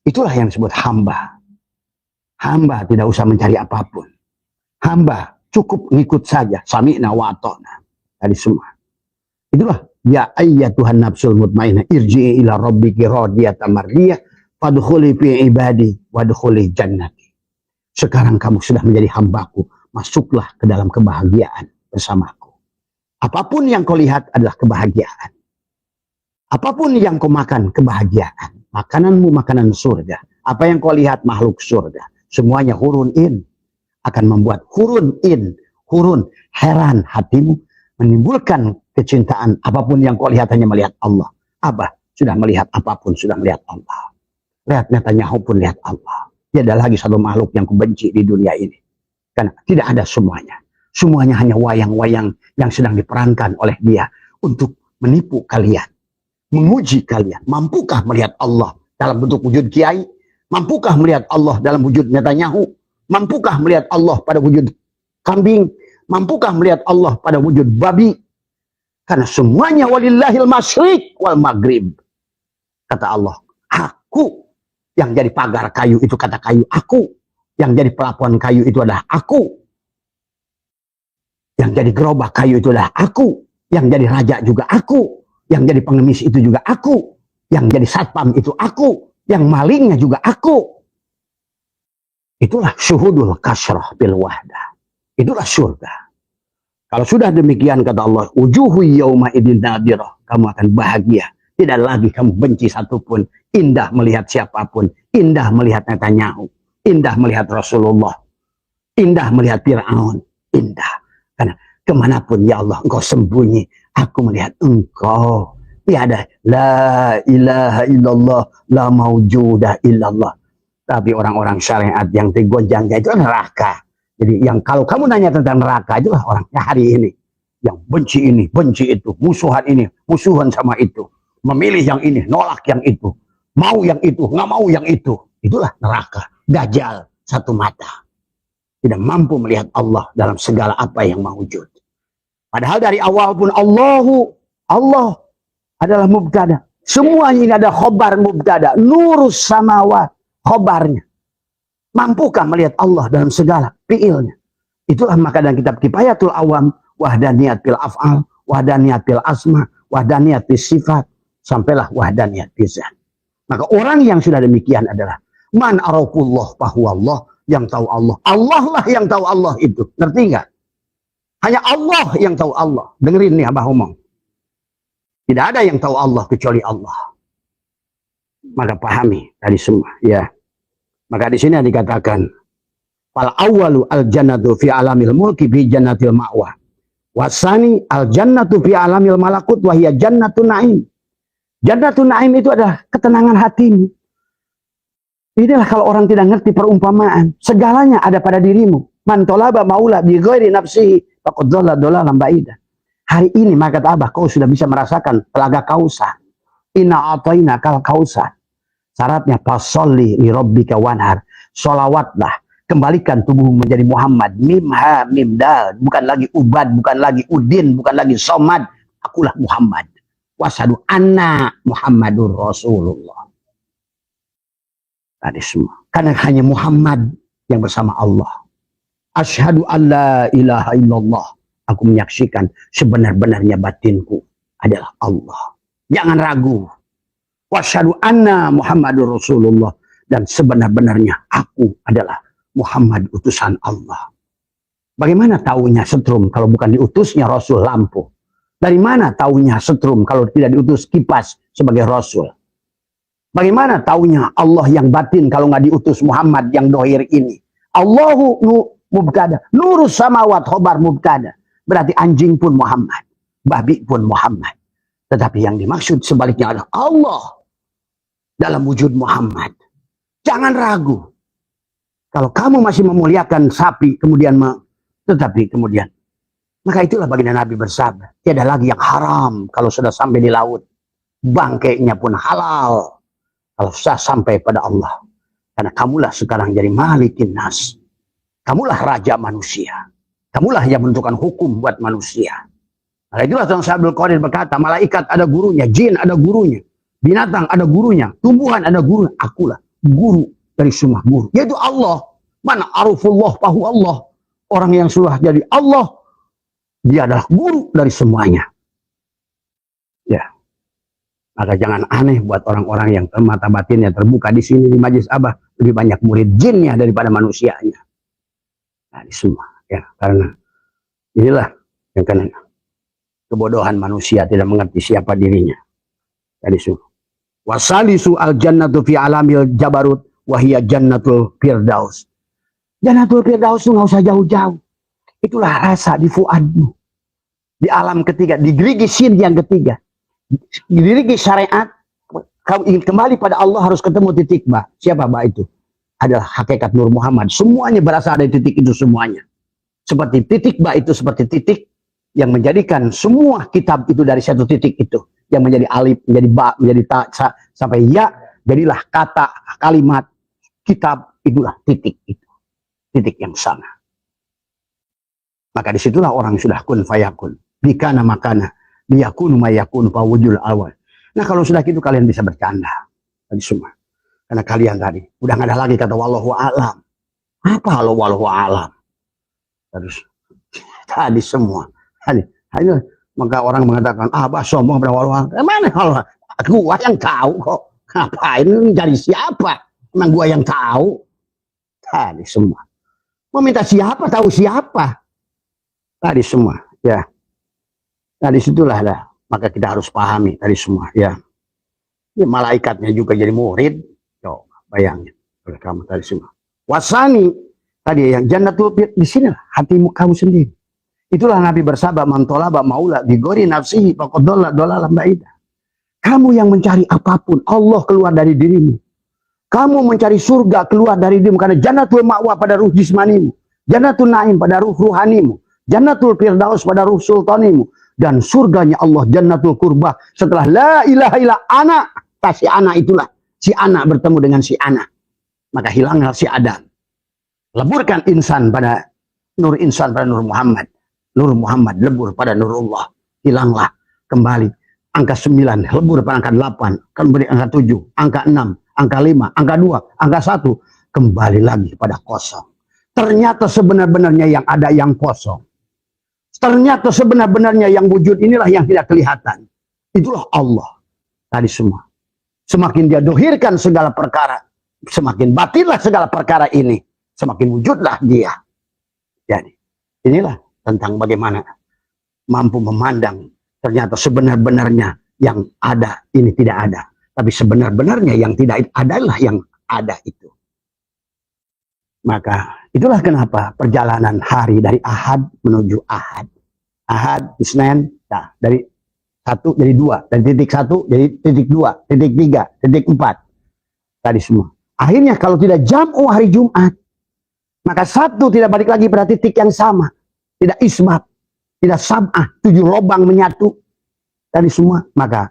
Itulah yang disebut hamba. Hamba tidak usah mencari apapun. Hamba cukup ngikut saja. Sami'na wa ata'na. Tadi semua. Itulah. Ya ayyatuhan nafsul mutmainnah irji'i ila rabbiki radiyatan mardiyah fadkhuli fi ibadi wadkhuli jannati. Sekarang kamu sudah menjadi hambaku, masuklah ke dalam kebahagiaan bersamaku. Apapun yang kau lihat adalah kebahagiaan. Apapun yang kau makan, kebahagiaan. Makananmu makanan surga. Apa yang kau lihat makhluk surga. Semuanya hurun in. Akan membuat hurun in. Hurun heran hatimu. Menimbulkan kecintaan. Apapun yang kau lihat hanya melihat Allah. Abah sudah melihat apapun, sudah melihat Allah. Lihat Netanyahu pun lihat Allah. Tidak ada lagi satu makhluk yang kubenci di dunia ini. Karena tidak ada semuanya. Semuanya hanya wayang-wayang yang sedang diperankan oleh dia untuk menipu kalian, menguji kalian. Mampukah melihat Allah dalam bentuk wujud kiai? Mampukah melihat Allah dalam wujud Netanyahu? Mampukah melihat Allah pada wujud kambing? Mampukah melihat Allah pada wujud babi? Karena semuanya walillahil masyriq wal maghrib. Kata Allah, aku yang jadi pagar kayu itu kata kayu aku. Yang jadi pelabuhan kayu itu adalah aku. Yang jadi gerobak kayu itu adalah aku. Yang jadi raja juga aku. Yang jadi pengemis itu juga aku. Yang jadi satpam itu aku. Yang malingnya juga aku. Itulah syuhudul kasrah bil wahdah. Itulah surga. Kalau sudah demikian kata Allah, wujuhu yauma idin nadirah. Kamu akan bahagia. Tidak lagi kamu benci satupun. Indah melihat siapapun. Indah melihat Netanyahu. Indah melihat Rasulullah. Indah melihat Fir'aun. Indah. Karena kemanapun ya Allah engkau sembunyi. Aku melihat engkau. Tiada. La ilaha illallah. La maujudah illallah. Tapi orang-orang syariat yang digonjangnya itu neraka. Jadi yang kalau kamu nanya tentang neraka itulah orangnya hari ini. Yang benci ini, benci itu. Musuhan ini, musuhan sama itu. Memilih yang ini, nolak yang itu. Mau yang itu, nggak mau yang itu. Itulah neraka. Dajjal satu mata. Tidak mampu melihat Allah dalam segala apa yang mewujud. Padahal dari awal pun Allah adalah mubtada. Semuanya ini ada khobar mubtada. Nurus samawat. Khobarnya. Mampukah melihat Allah dalam segala fi'ilnya? Itulah maka dalam kitab Kifayatul Awam, wahdaniyat fil af'al, wahdaniyat fil asma, wahdaniyat fil sifat, sampailah wahdaniyat fil zat. Maka orang yang sudah demikian adalah man arafullah fahuwallah, yang tahu Allah. Allah lah yang tahu Allah itu. Ngerti nggak? Hanya Allah yang tahu Allah. Dengerin nih Abah ngomong. Tidak ada yang tahu Allah kecuali Allah. Maka pahami tadi semua, ya. Maka di sini dikatakan, fal awwalu al jannatu fi alamil mulki bi jannatil ma'wa. Wasani al jannatu fi alamil malakut wa hiya jannatun na'im. Jannatun na'im itu adalah ketenangan hatimu. Inilah kalau orang tidak ngerti perumpamaan, segalanya ada pada dirimu. Man talaba maula bi ghairi nafsihi faqad dhalla dhalalan ba'ida. Hari ini maka kata Abah, kau sudah bisa merasakan telaga Kausar. Inna a'tayna kal kausar. Syaratnya fasolli li rabbika wanhar. Sholawatlah, kembalikan tubuhmu menjadi Muhammad. Mim ha mim dal, bukan lagi Ubad, bukan lagi Udin, bukan lagi Somad. Akulah Muhammad. Wasyhadu anna Muhammadur Rasulullah. Tadi semua. Karena hanya Muhammad yang bersama Allah. Asyhadu an la ilaha illallah. Aku menyaksikan sebenar-benarnya batinku adalah Allah. Jangan ragu. Wasyhadu anna Muhammadur Rasulullah. Dan sebenar-benarnya aku adalah Muhammad utusan Allah. Bagaimana taunya setrum kalau bukan diutusnya Rasul lampu? Dari mana taunya setrum kalau tidak diutus kipas sebagai Rasul? Bagaimana taunya Allah yang batin kalau nggak diutus Muhammad yang dohir ini? Allahu mubtada. Nurus samawat khobar mubtada. Berarti anjing pun Muhammad. Babi pun Muhammad. Tetapi yang dimaksud sebaliknya adalah Allah dalam wujud Muhammad. Jangan ragu. Kalau kamu masih memuliakan sapi, tetapi kemudian, maka itulah baginda Nabi bersabda, tiada lagi yang haram kalau sudah sampai di laut. Bangkainya pun halal kalau sudah sampai pada Allah. Karena kamulah sekarang jadi malikin nas. Kamulah raja manusia. Kamulah yang menentukan hukum buat manusia. Maka itulah Tuhan Abdul Qadir berkata, malaikat ada gurunya, jin ada gurunya, binatang ada gurunya, tumbuhan ada gurunya. Akulah guru dari semua guru, yaitu Allah. Man arafullah fahu Allah. Orang yang sudah jadi Allah, dia adalah guru dari semuanya. Ya, maka jangan aneh buat orang-orang yang mata batinnya terbuka di sini di Majelis Abah lebih banyak murid jinnya daripada manusianya. Nah, di semua ya, karena inilah yang karena kebodohan manusia tidak mengerti siapa dirinya. Tadi semua. Wasalisu al jannatu fi alamil jabarut wahia jannatul firdaus. Jannatul firdaus itu nggak usah jauh-jauh. Itulah rasa di fuadmu. Di alam ketiga, di gerigi sin yang ketiga. Di gerigi syariat, kamu ingin kembali pada Allah harus ketemu titik bah. Siapa bah itu? Adalah hakikat Nur Muhammad. Semuanya berasal dari titik itu semuanya. Seperti titik ba itu seperti titik yang menjadikan semua kitab itu dari satu titik itu. Yang menjadi alif, menjadi ba, menjadi ta, sa, sampai ya. Jadilah kata, kalimat, kitab, itulah titik itu. Titik yang sama. Maka disitulah orang sudah kun fayakun. Bikana makana. Liyakunu mayakun fawujul awal. Nah kalau sudah gitu kalian bisa bercanda. Tadi semua. Karena kalian tadi. Udah gak ada lagi kata wallahu a'lam. Apa lo wallahu a'lam? Terus. Tadi semua. Hanya maka orang mengatakan, bah sombong pada wallahu a'lam. Mana Allah? Gua yang tahu kok. Ngapain dari siapa? Emang gua yang tahu. Tadi semua. Meminta siapa tahu siapa. Tadi semua. Ya. Nah disitulah lah. Maka kita harus pahami tadi semua. Ya. Ya malaikatnya juga jadi murid. Coba bayangin. Oleh kamu tadi semua. Wasani. Tadi yang jannatul di sini lah. Hatimu kamu sendiri. Itulah Nabi bersabda mantolaba maula bigori nafsihi faqad dhalalan ba'ida. Kamu yang mencari apapun, Allah keluar dari dirimu. Kamu mencari surga keluar dari dirimu karena jannatul ma'wa pada ruh jismanimu, jannatul na'im pada ruh ruhanimu, jannatul firdaus pada ruh sultanimu, dan surganya Allah jannatul qurbah setelah la ilaha illa ana. Si anak itulah si anak bertemu dengan si anak. Maka hilanglah si Adam. Leburkan insan pada nur Muhammad. Nur Muhammad lebur pada nurullah. Hilanglah kembali. Angka 9 lebur pada angka 8. Kembali angka 7. Angka 6. Angka 5. Angka 2. Angka 1. Kembali lagi pada kosong. Ternyata sebenar-benarnya yang ada yang kosong. Ternyata sebenar-benarnya yang wujud inilah yang tidak kelihatan. Itulah Allah. Tadi semua. Semakin dia dohirkan segala perkara. Semakin batinlah segala perkara ini. Semakin wujudlah dia. Jadi inilah tentang bagaimana mampu memandang ternyata sebenar-benarnya yang ada ini tidak ada. Tapi sebenar-benarnya yang tidak adalah yang ada itu. Maka itulah kenapa perjalanan hari dari Ahad menuju Ahad. Ahad, Isnin, nah, dari 1 jadi 2. Dari titik 1 jadi titik 2, titik 3, titik 4. Tadi semua. Akhirnya kalau tidak jam'u hari Jumat, maka 1 tidak balik lagi pada titik yang sama. Tidak isbat, tidak sab'ah, 7 lubang menyatu. Tadi semua. Maka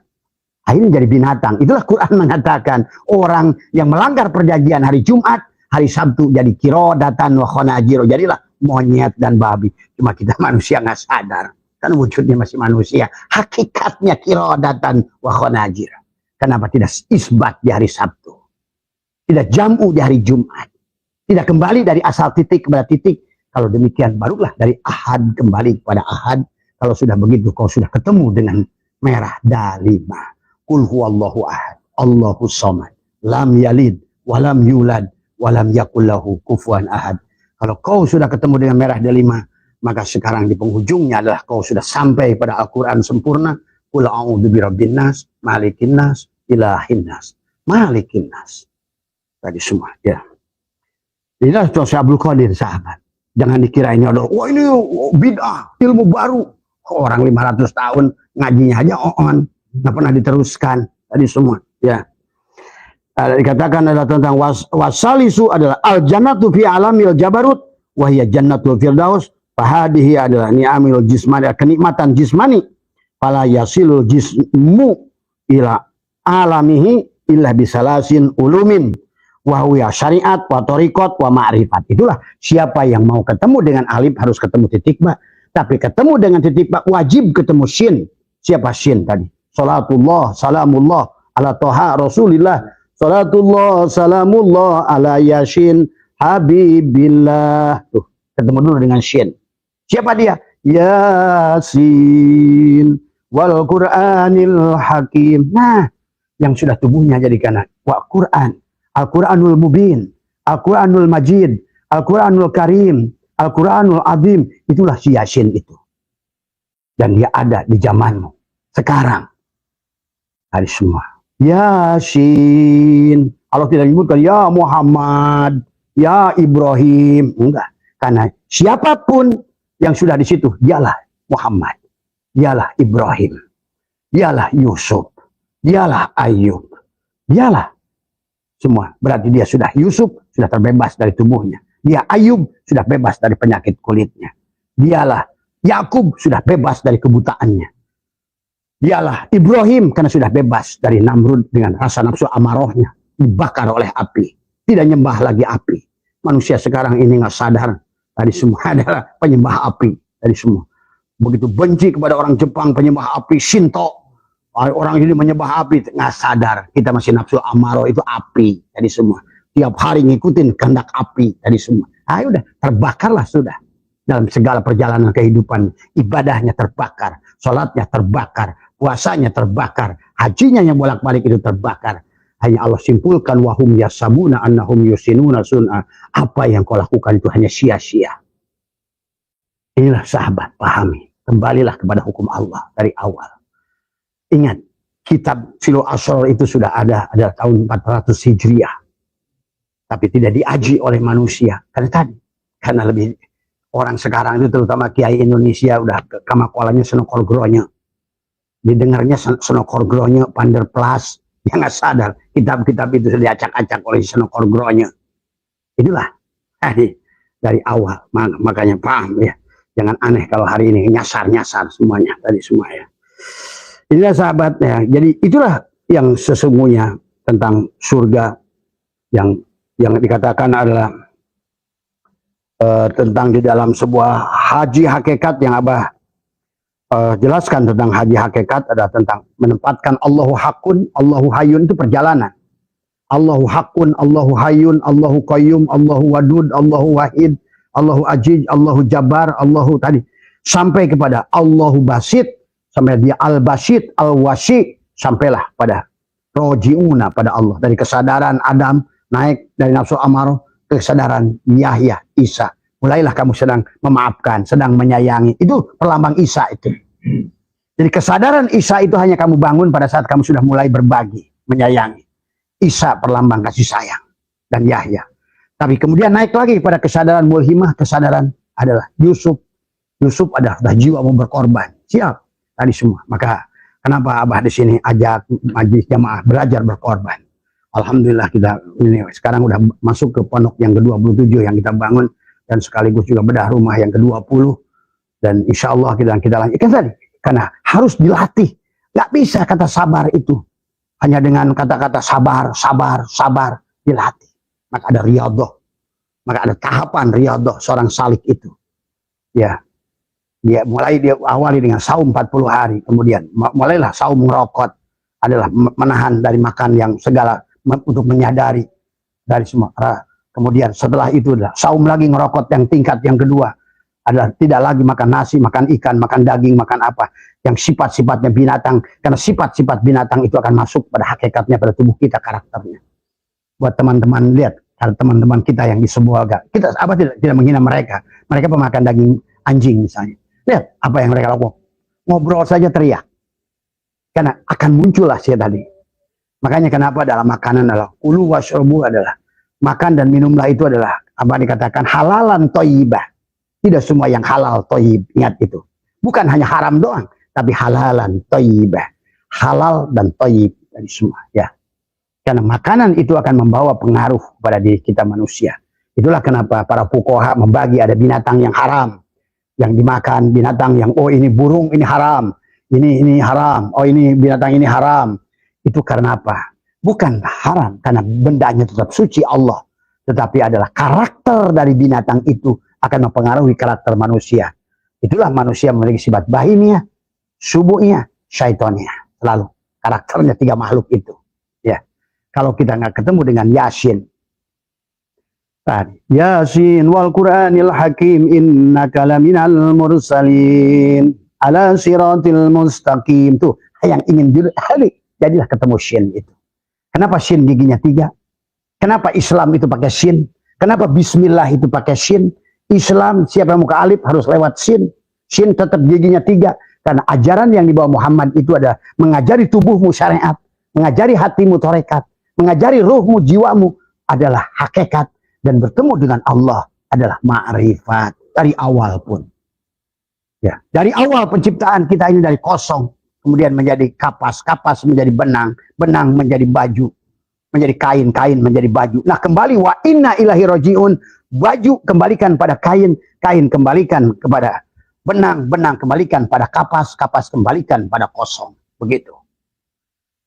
akhirnya jadi binatang. Itulah Quran mengatakan orang yang melanggar perjanjian hari Jumat, hari Sabtu jadi kirodatan wa khonajiro. Jadilah monyet dan babi. Cuma kita manusia nggak sadar. Kan wujudnya masih manusia. Hakikatnya kirodatan wa khonajiro. Kenapa tidak isbat di hari Sabtu? Tidak jam'u di hari Jumat. Tidak kembali dari asal titik kepada titik. Kalau demikian barulah dari Ahad kembali kepada Ahad. Kalau sudah begitu kau sudah ketemu dengan merah dalima. Qul huwallahu ahad. Allahu samad. Lam yalid walam yulad walam yakul lahu kufuwan ahad. Kalau kau sudah ketemu dengan merah dalima, maka sekarang di penghujungnya adalah kau sudah sampai pada Al-Qur'an sempurna. Qul a'udzu birabbin nas, malikin nas, ilahin nas, malikin nas. Tadi semua ya. Inilah Syekh Abdul Qadir sahabat. Jangan dikira ini adalah, wah ini bid'ah, ilmu baru. Orang 500 tahun ngajinya aja on, nggak pernah diteruskan. Tadi semua, ya. Dikatakan adalah tentang wasalisu adalah al jannatu fi alamil jabarut, wahya jannatul firdaus, fahadihi adalah ni'amil jismani, kenikmatan jismani. Fala yasilul jismu ila alamihi illa bisalasin ulumin. Wahya syariat, wa tariqat, wa ma'rifat. Itulah siapa yang mau ketemu dengan alif harus ketemu titik ba. Tapi ketemu dengan titik ba wajib ketemu shin. Siapa shin tadi? Salatullah, salamullah ala toha rasulillah. Salatullah, salamullah ala yasin habibillah. Tuh, ketemu dulu dengan shin. Siapa dia? Yasin wal Qur'anil hakim. Nah, yang sudah tubuhnya jadikan wa Qur'an. Al-Quranul Mubin, Al-Quranul Majid, Al-Quranul Karim, Al-Quranul Azim. Itulah si Yasin itu. Dan dia ada di zamanmu. Sekarang. Hari semua. Yasin. Allah tidak menyebutkan, ya Muhammad, ya Ibrahim. Enggak. Karena siapapun yang sudah di situ, dialah Muhammad. Dialah Ibrahim. Dialah Yusuf. Dialah Ayub. Dialah semua. Berarti dia sudah Yusuf, sudah terbebas dari tubuhnya. Dia Ayub, sudah bebas dari penyakit kulitnya. Dialah Yakub sudah bebas dari kebutaannya. Dialah Ibrahim karena sudah bebas dari Namrud dengan rasa nafsu amarohnya. Dibakar oleh api. Tidak nyembah lagi api. Manusia sekarang ini nggak sadar. Tadi semua adalah penyembah api. Tadi semua. Begitu benci kepada orang Jepang penyembah api. Shinto. Orang ini menyembah api. Nggak sadar. Kita masih nafsu amaroh itu api. Tadi semua. Tiap hari ngikutin kehendak api. Tadi semua. Udah terbakarlah sudah. Dalam segala perjalanan kehidupan. Ibadahnya terbakar. Sholatnya terbakar. Puasanya terbakar. Hajinya yang bolak-balik itu terbakar. Hanya Allah simpulkan wahum yasabuna annahum yusinuna sun'a. Apa yang kau lakukan itu hanya sia-sia. Inilah sahabat, pahami. Kembalilah kepada hukum Allah dari awal. Ingat, kitab Filo Asror itu sudah ada tahun 400 Hijriah. Tapi tidak diaji oleh manusia. Karena lebih orang sekarang itu terutama Kiai Indonesia udah kamakolanya senokorgronya. Didengarnya senokorgronya, Panderplas. Dia nggak sadar kitab-kitab itu sudah diacak-acak oleh senokorgronya. Itulah dari awal. Makanya paham ya. Jangan aneh kalau hari ini nyasar-nyasar semuanya tadi semua ya. Inilah sahabat ya. Jadi itulah yang sesungguhnya tentang surga yang dikatakan adalah tentang di dalam sebuah haji hakikat yang Abah jelaskan tentang haji hakikat adalah tentang menempatkan Allahu Hakun, Allahu Hayyun itu perjalanan. Allahu Hakun, Allahu Hayyun, Allahu Qayyum, Allahu Wadud, Allahu Wahid, Allahu Ajiz, Allahu Jabbar, Allahu tadi sampai kepada Allahu Basit, sampai dia Al-Basit, Al-Wasi, sampailah pada roji'una pada Allah. Dari kesadaran Adam naik dari nafsu amarah ke kesadaran Yahya, Isa. Mulailah kamu sedang memaafkan, sedang menyayangi. Itu perlambang Isa itu. Jadi kesadaran Isa itu hanya kamu bangun pada saat kamu sudah mulai berbagi, menyayangi. Isa perlambang kasih sayang. Dan Yahya. Tapi kemudian naik lagi pada kesadaran mulhimah, kesadaran adalah Yusuf. Yusuf adalah jiwa mau berkorban. Siap. Tadi semua. Maka kenapa Abah di sini ajak majelis jamaah belajar berkorban. Alhamdulillah kita ini sekarang udah masuk ke pondok yang ke-27 yang kita bangun. Dan sekaligus juga bedah rumah yang ke-20. Dan insya Allah kita lanjutkan tadi. Karena harus dilatih. Gak bisa kata sabar itu. Hanya dengan kata-kata sabar, sabar, sabar. Dilatih. Maka ada riyadhah. Maka ada tahapan riyadhah seorang salik itu. Ya. Dia awali dengan saum 40 hari. Kemudian mulailah saum ngerokot. Adalah menahan dari makan yang segala. Untuk menyadari. Dari semua. Kemudian setelah itu adalah saum lagi ngerokot yang tingkat yang kedua adalah tidak lagi makan nasi, makan ikan, makan daging, makan apa yang sifat-sifatnya binatang, karena sifat-sifat binatang itu akan masuk pada hakikatnya pada tubuh kita, karakternya. Buat teman-teman lihat, kalau teman-teman kita yang di sebuah kita apa tidak menghina mereka pemakan daging anjing misalnya. Lihat apa yang mereka lakukan, ngobrol saja teriak, karena akan muncullah saya tadi. Makanya kenapa dalam makanan adalah kulu washrobu adalah makan dan minumlah itu adalah apa dikatakan halalan toyibah. Tidak semua yang halal toyib, ingat itu. Bukan hanya haram doang, tapi halalan toyibah. Halal dan toyib dari semua ya. Karena makanan itu akan membawa pengaruh pada diri kita manusia. Itulah kenapa para fuqaha membagi ada binatang yang haram, yang dimakan, binatang yang oh ini burung ini haram, ini haram, oh ini binatang ini haram. Itu karena apa? Bukan haram karena bendanya tetap suci Allah, tetapi adalah karakter dari binatang itu akan mempengaruhi karakter manusia. Itulah manusia memiliki sifat bahimiyah, subuhiyah, syaitoniyah. Selalu karakternya tiga makhluk itu. Ya, kalau kita nggak ketemu dengan Yasin, Yasin wal Qur'anil Hakim innaka laminal mursalin ala siratil mustaqim. Tuh yang ingin jadilah ketemu Shin itu. Kenapa Shin giginya 3? Kenapa Islam itu pakai Shin? Kenapa Bismillah itu pakai Shin? Islam siapa yang muka alif harus lewat Shin. Shin tetap giginya 3. Karena ajaran yang dibawa Muhammad itu adalah mengajari tubuhmu syariat, mengajari hatimu tarekat, mengajari ruhmu, jiwamu adalah hakikat, dan bertemu dengan Allah adalah ma'rifat dari awal pun. Ya, dari awal penciptaan kita ini dari kosong. Kemudian menjadi kapas, kapas menjadi benang, benang menjadi baju, menjadi kain, kain menjadi baju. Nah kembali wa inna ilahi roji'un, baju kembalikan pada kain, kain kembalikan kepada benang-benang kembalikan pada kapas, kapas kembalikan pada kosong. Begitu.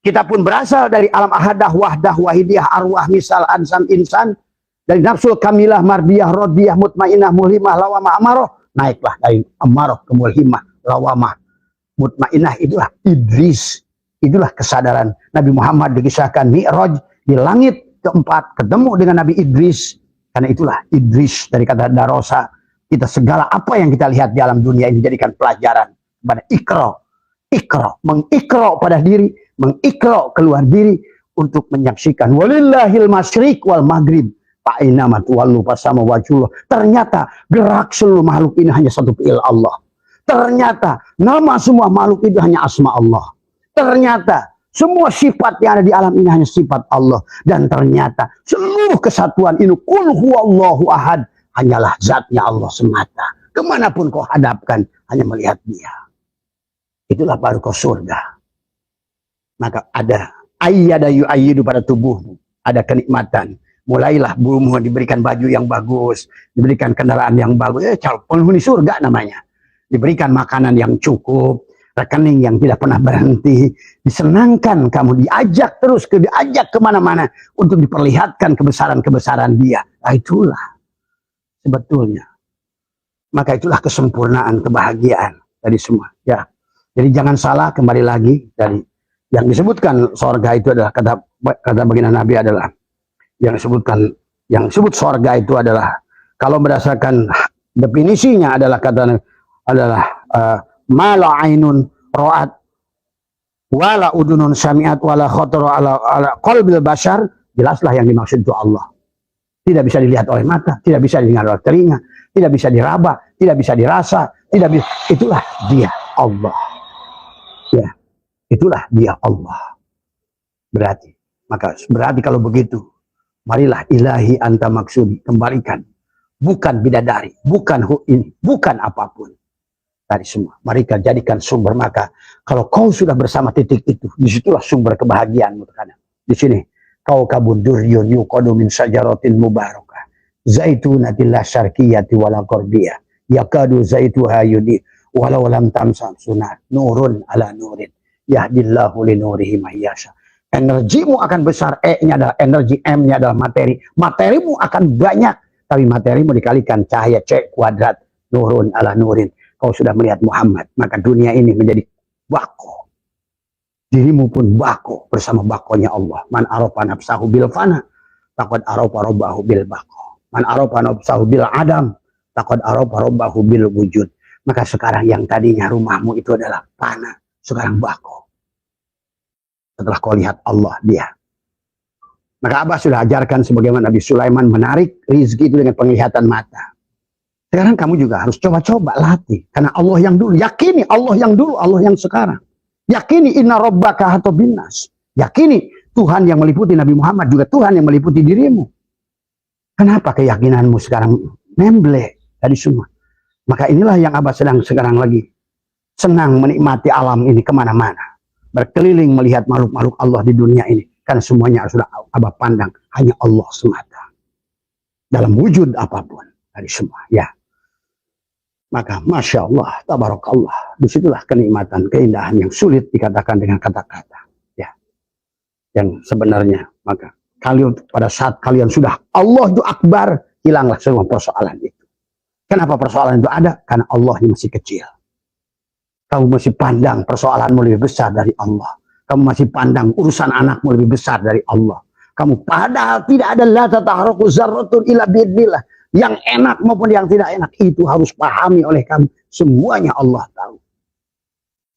Kita pun berasal dari alam ahadah, wahdah, wahidiyah, arwah, misal, ansam, insan. Dari nafsul kamilah, mardiyah, rodiyah, mutmainah, mulhimah, lawamah, amaroh. Naiklah dari amaroh ke mulhimah, lawamah, mutmainah. Itulah Idris. Itulah kesadaran. Nabi Muhammad dikisahkan Mi'raj di langit keempat. Ketemu dengan Nabi Idris. Karena itulah Idris dari kata darosa. Kita segala apa yang kita lihat di alam dunia ini jadikan pelajaran kepada ikro. Ikro, mengikro pada diri, mengikro keluar diri untuk menyaksikan walillahil masyriq wal maghrib fa'ina matwallu fasama wajhullah. Ternyata gerak seluruh makhluk ini hanya satu fi'il Allah. Ternyata nama semua makhluk itu hanya asma Allah. Ternyata semua sifat yang ada di alam ini hanya sifat Allah. Dan ternyata seluruh kesatuan ini kul huwallahu ahad, hanyalah zatnya Allah semata. Kemanapun kau hadapkan hanya melihat dia. Itulah baru kau surga. Maka ada ayyada yu'ayyidu pada tubuhmu. Ada kenikmatan. Mulailah burumu diberikan baju yang bagus. Diberikan kendaraan yang bagus. Penghuni surga namanya. Diberikan makanan yang cukup. Rekening yang tidak pernah berhenti. Disenangkan kamu. Diajak terus. Diajak kemana-mana. Untuk diperlihatkan kebesaran-kebesaran dia. Nah, itulah. Sebetulnya. Maka itulah kesempurnaan, kebahagiaan. Dari semua. Ya. Jadi jangan salah, kembali lagi dari yang disebutkan sorga itu adalah kata baginda Nabi adalah yang disebut sorga itu adalah kalau berdasarkan definisinya adalah mala ainun ro'at wala udunun sami'at wala khotoro ala qalbil bashar. Jelaslah yang dimaksud itu Allah. Tidak bisa dilihat oleh mata, tidak bisa didengar oleh telinga, tidak bisa diraba, tidak bisa dirasa, tidak bisa. Itulah dia Allah. Ya, itulah dia Allah. Berarti kalau begitu, marilah ilahi anta maksudi, kembalikan. Bukan bidadari, bukan ini, bukan apapun. Dari semua. Mereka jadikan sumber. Maka kalau kau sudah bersama titik itu, disitulah sumber kebahagiaanmu terkadang. Di sini, kau kabur duryun yuqadu min sajaratin mubarakah. Zaitunatillah syarqiyati wala gharbiyah. Yakadu zaituha yudi. Walau lam tamsam sunat nurun ala nurin yahdillahu li nurihi mayyasha. Energimu akan besar, E-nya adalah energi, M-nya adalah materi. Materimu akan banyak, tapi materimu dikalikan cahaya C kuadrat nurun ala nurin. Kau sudah melihat Muhammad, maka dunia ini menjadi bako. Dirimu pun bako bersama bakonya Allah. Man arafa nafsahu bil fana taqad arafa rabbahu bil bako. Man arafa nafsahu bil adam taqad arafa rabbahu bil wujud. Maka sekarang yang tadinya rumahmu itu adalah panah, sekarang bako. Setelah kau lihat Allah dia. Maka Abah sudah ajarkan sebagaimana Nabi Sulaiman menarik rizki itu dengan penglihatan mata. Sekarang kamu juga harus coba-coba latih. Karena Allah yang dulu, yakini Allah yang dulu, Allah yang sekarang. Yakini inna rabbaka hatta binnas. Yakini Tuhan yang meliputi Nabi Muhammad juga Tuhan yang meliputi dirimu. Kenapa keyakinanmu sekarang memble dari semua? Maka inilah yang Abah sedang sekarang lagi senang menikmati alam ini kemana-mana. Berkeliling melihat makhluk-makhluk Allah di dunia ini. Karena semuanya sudah Abah pandang hanya Allah semata. Dalam wujud apapun dari semua. Ya. Maka Masya Allah, Tabarakallah. Disitulah kenikmatan, keindahan yang sulit dikatakan dengan kata-kata. Ya. Yang sebenarnya. Maka kalian pada saat kalian sudah Allah itu Akbar, hilanglah semua persoalan itu. Kenapa persoalan itu ada? Karena Allah ini masih kecil. Kamu masih pandang persoalanmu lebih besar dari Allah. Kamu masih pandang urusan anakmu lebih besar dari Allah. Kamu padahal tidak ada la tataharaku zarratun illa biidznillah. Yang enak maupun yang tidak enak itu harus pahami oleh kamu. Semuanya Allah tahu.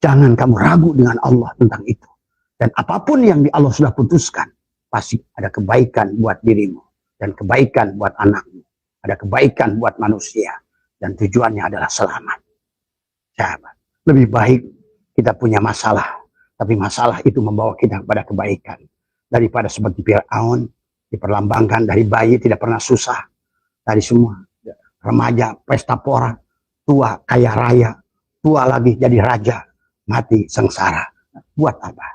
Jangan kamu ragu dengan Allah tentang itu. Dan apapun yang Allah sudah putuskan, pasti ada kebaikan buat dirimu dan kebaikan buat anakmu. Ada kebaikan buat manusia. Dan tujuannya adalah selamat. Sahabat, lebih baik kita punya masalah. Tapi masalah itu membawa kita kepada kebaikan. Daripada seperti Fir'aun, diperlambangkan dari bayi tidak pernah susah. Dari semua. Remaja, pesta pora, tua, kaya raya, tua lagi jadi raja, mati sengsara. Buat apa?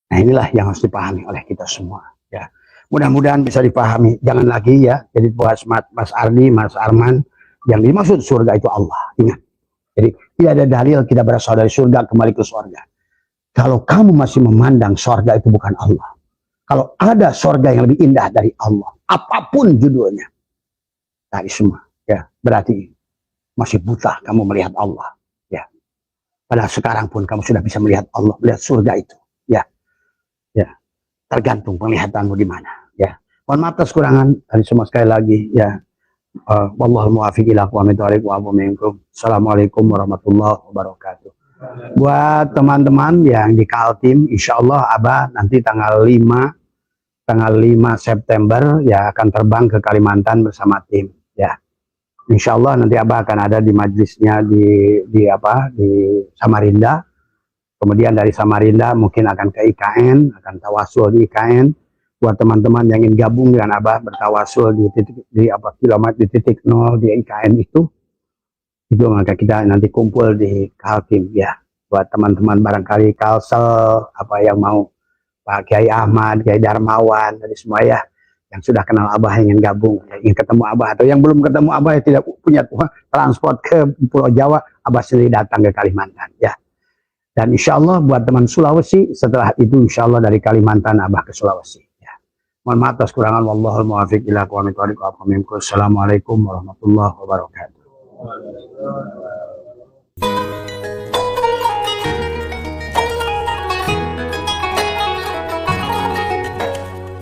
Nah inilah yang harus dipahami oleh kita semua. Ya. Mudah-mudahan bisa dipahami. Jangan lagi ya. Jadi buat Mas Ardi, Mas Arman, Yang dimaksud surga itu Allah. Ingat. Jadi tidak ada dalil kita berasal dari surga kembali ke surga. Kalau kamu masih memandang surga itu bukan Allah. Kalau ada surga yang lebih indah dari Allah, apapun judulnya, dari semua, ya berarti masih buta kamu melihat Allah. Ya. Padahal sekarang pun kamu sudah bisa melihat Allah, melihat surga itu. Ya. Ya. Tergantung penglihatanmu di mana. Ya. Mohon maaf atas kekurangan dari semua sekali lagi. Ya. Wallahul muwaffiq ila aqwamit thoriq wa minkum. Assalamualaikum warahmatullahi wabarakatuh. Buat teman-teman yang di Kaltim, insya Allah Abah nanti tanggal 5 September ya akan terbang ke Kalimantan bersama tim. Ya, insya Allah nanti Abah akan ada di majelisnya di Samarinda. Kemudian dari Samarinda mungkin akan ke IKN, akan tawasul di IKN. Buat teman-teman yang ingin gabung dengan Abah bertawasul di titik 0 di IKN itu maka kita nanti kumpul di Kaltim ya. Buat teman-teman barangkali Kalsel yang mau Pak Kiai Ahmad, Kiai Darmawan dari semua ya yang sudah kenal Abah ingin gabung, ya, ingin ketemu Abah atau yang belum ketemu Abah yang tidak punya transport ke Pulau Jawa, Abah sendiri datang ke Kalimantan ya. Dan insya Allah buat teman Sulawesi setelah itu insya Allah dari Kalimantan Abah ke Sulawesi. Mohon maaf atas kurangan. Wallahul muwaffiq ila aqwamit thoriq. Assalamualaikum warahmatullahi wabarakatuh.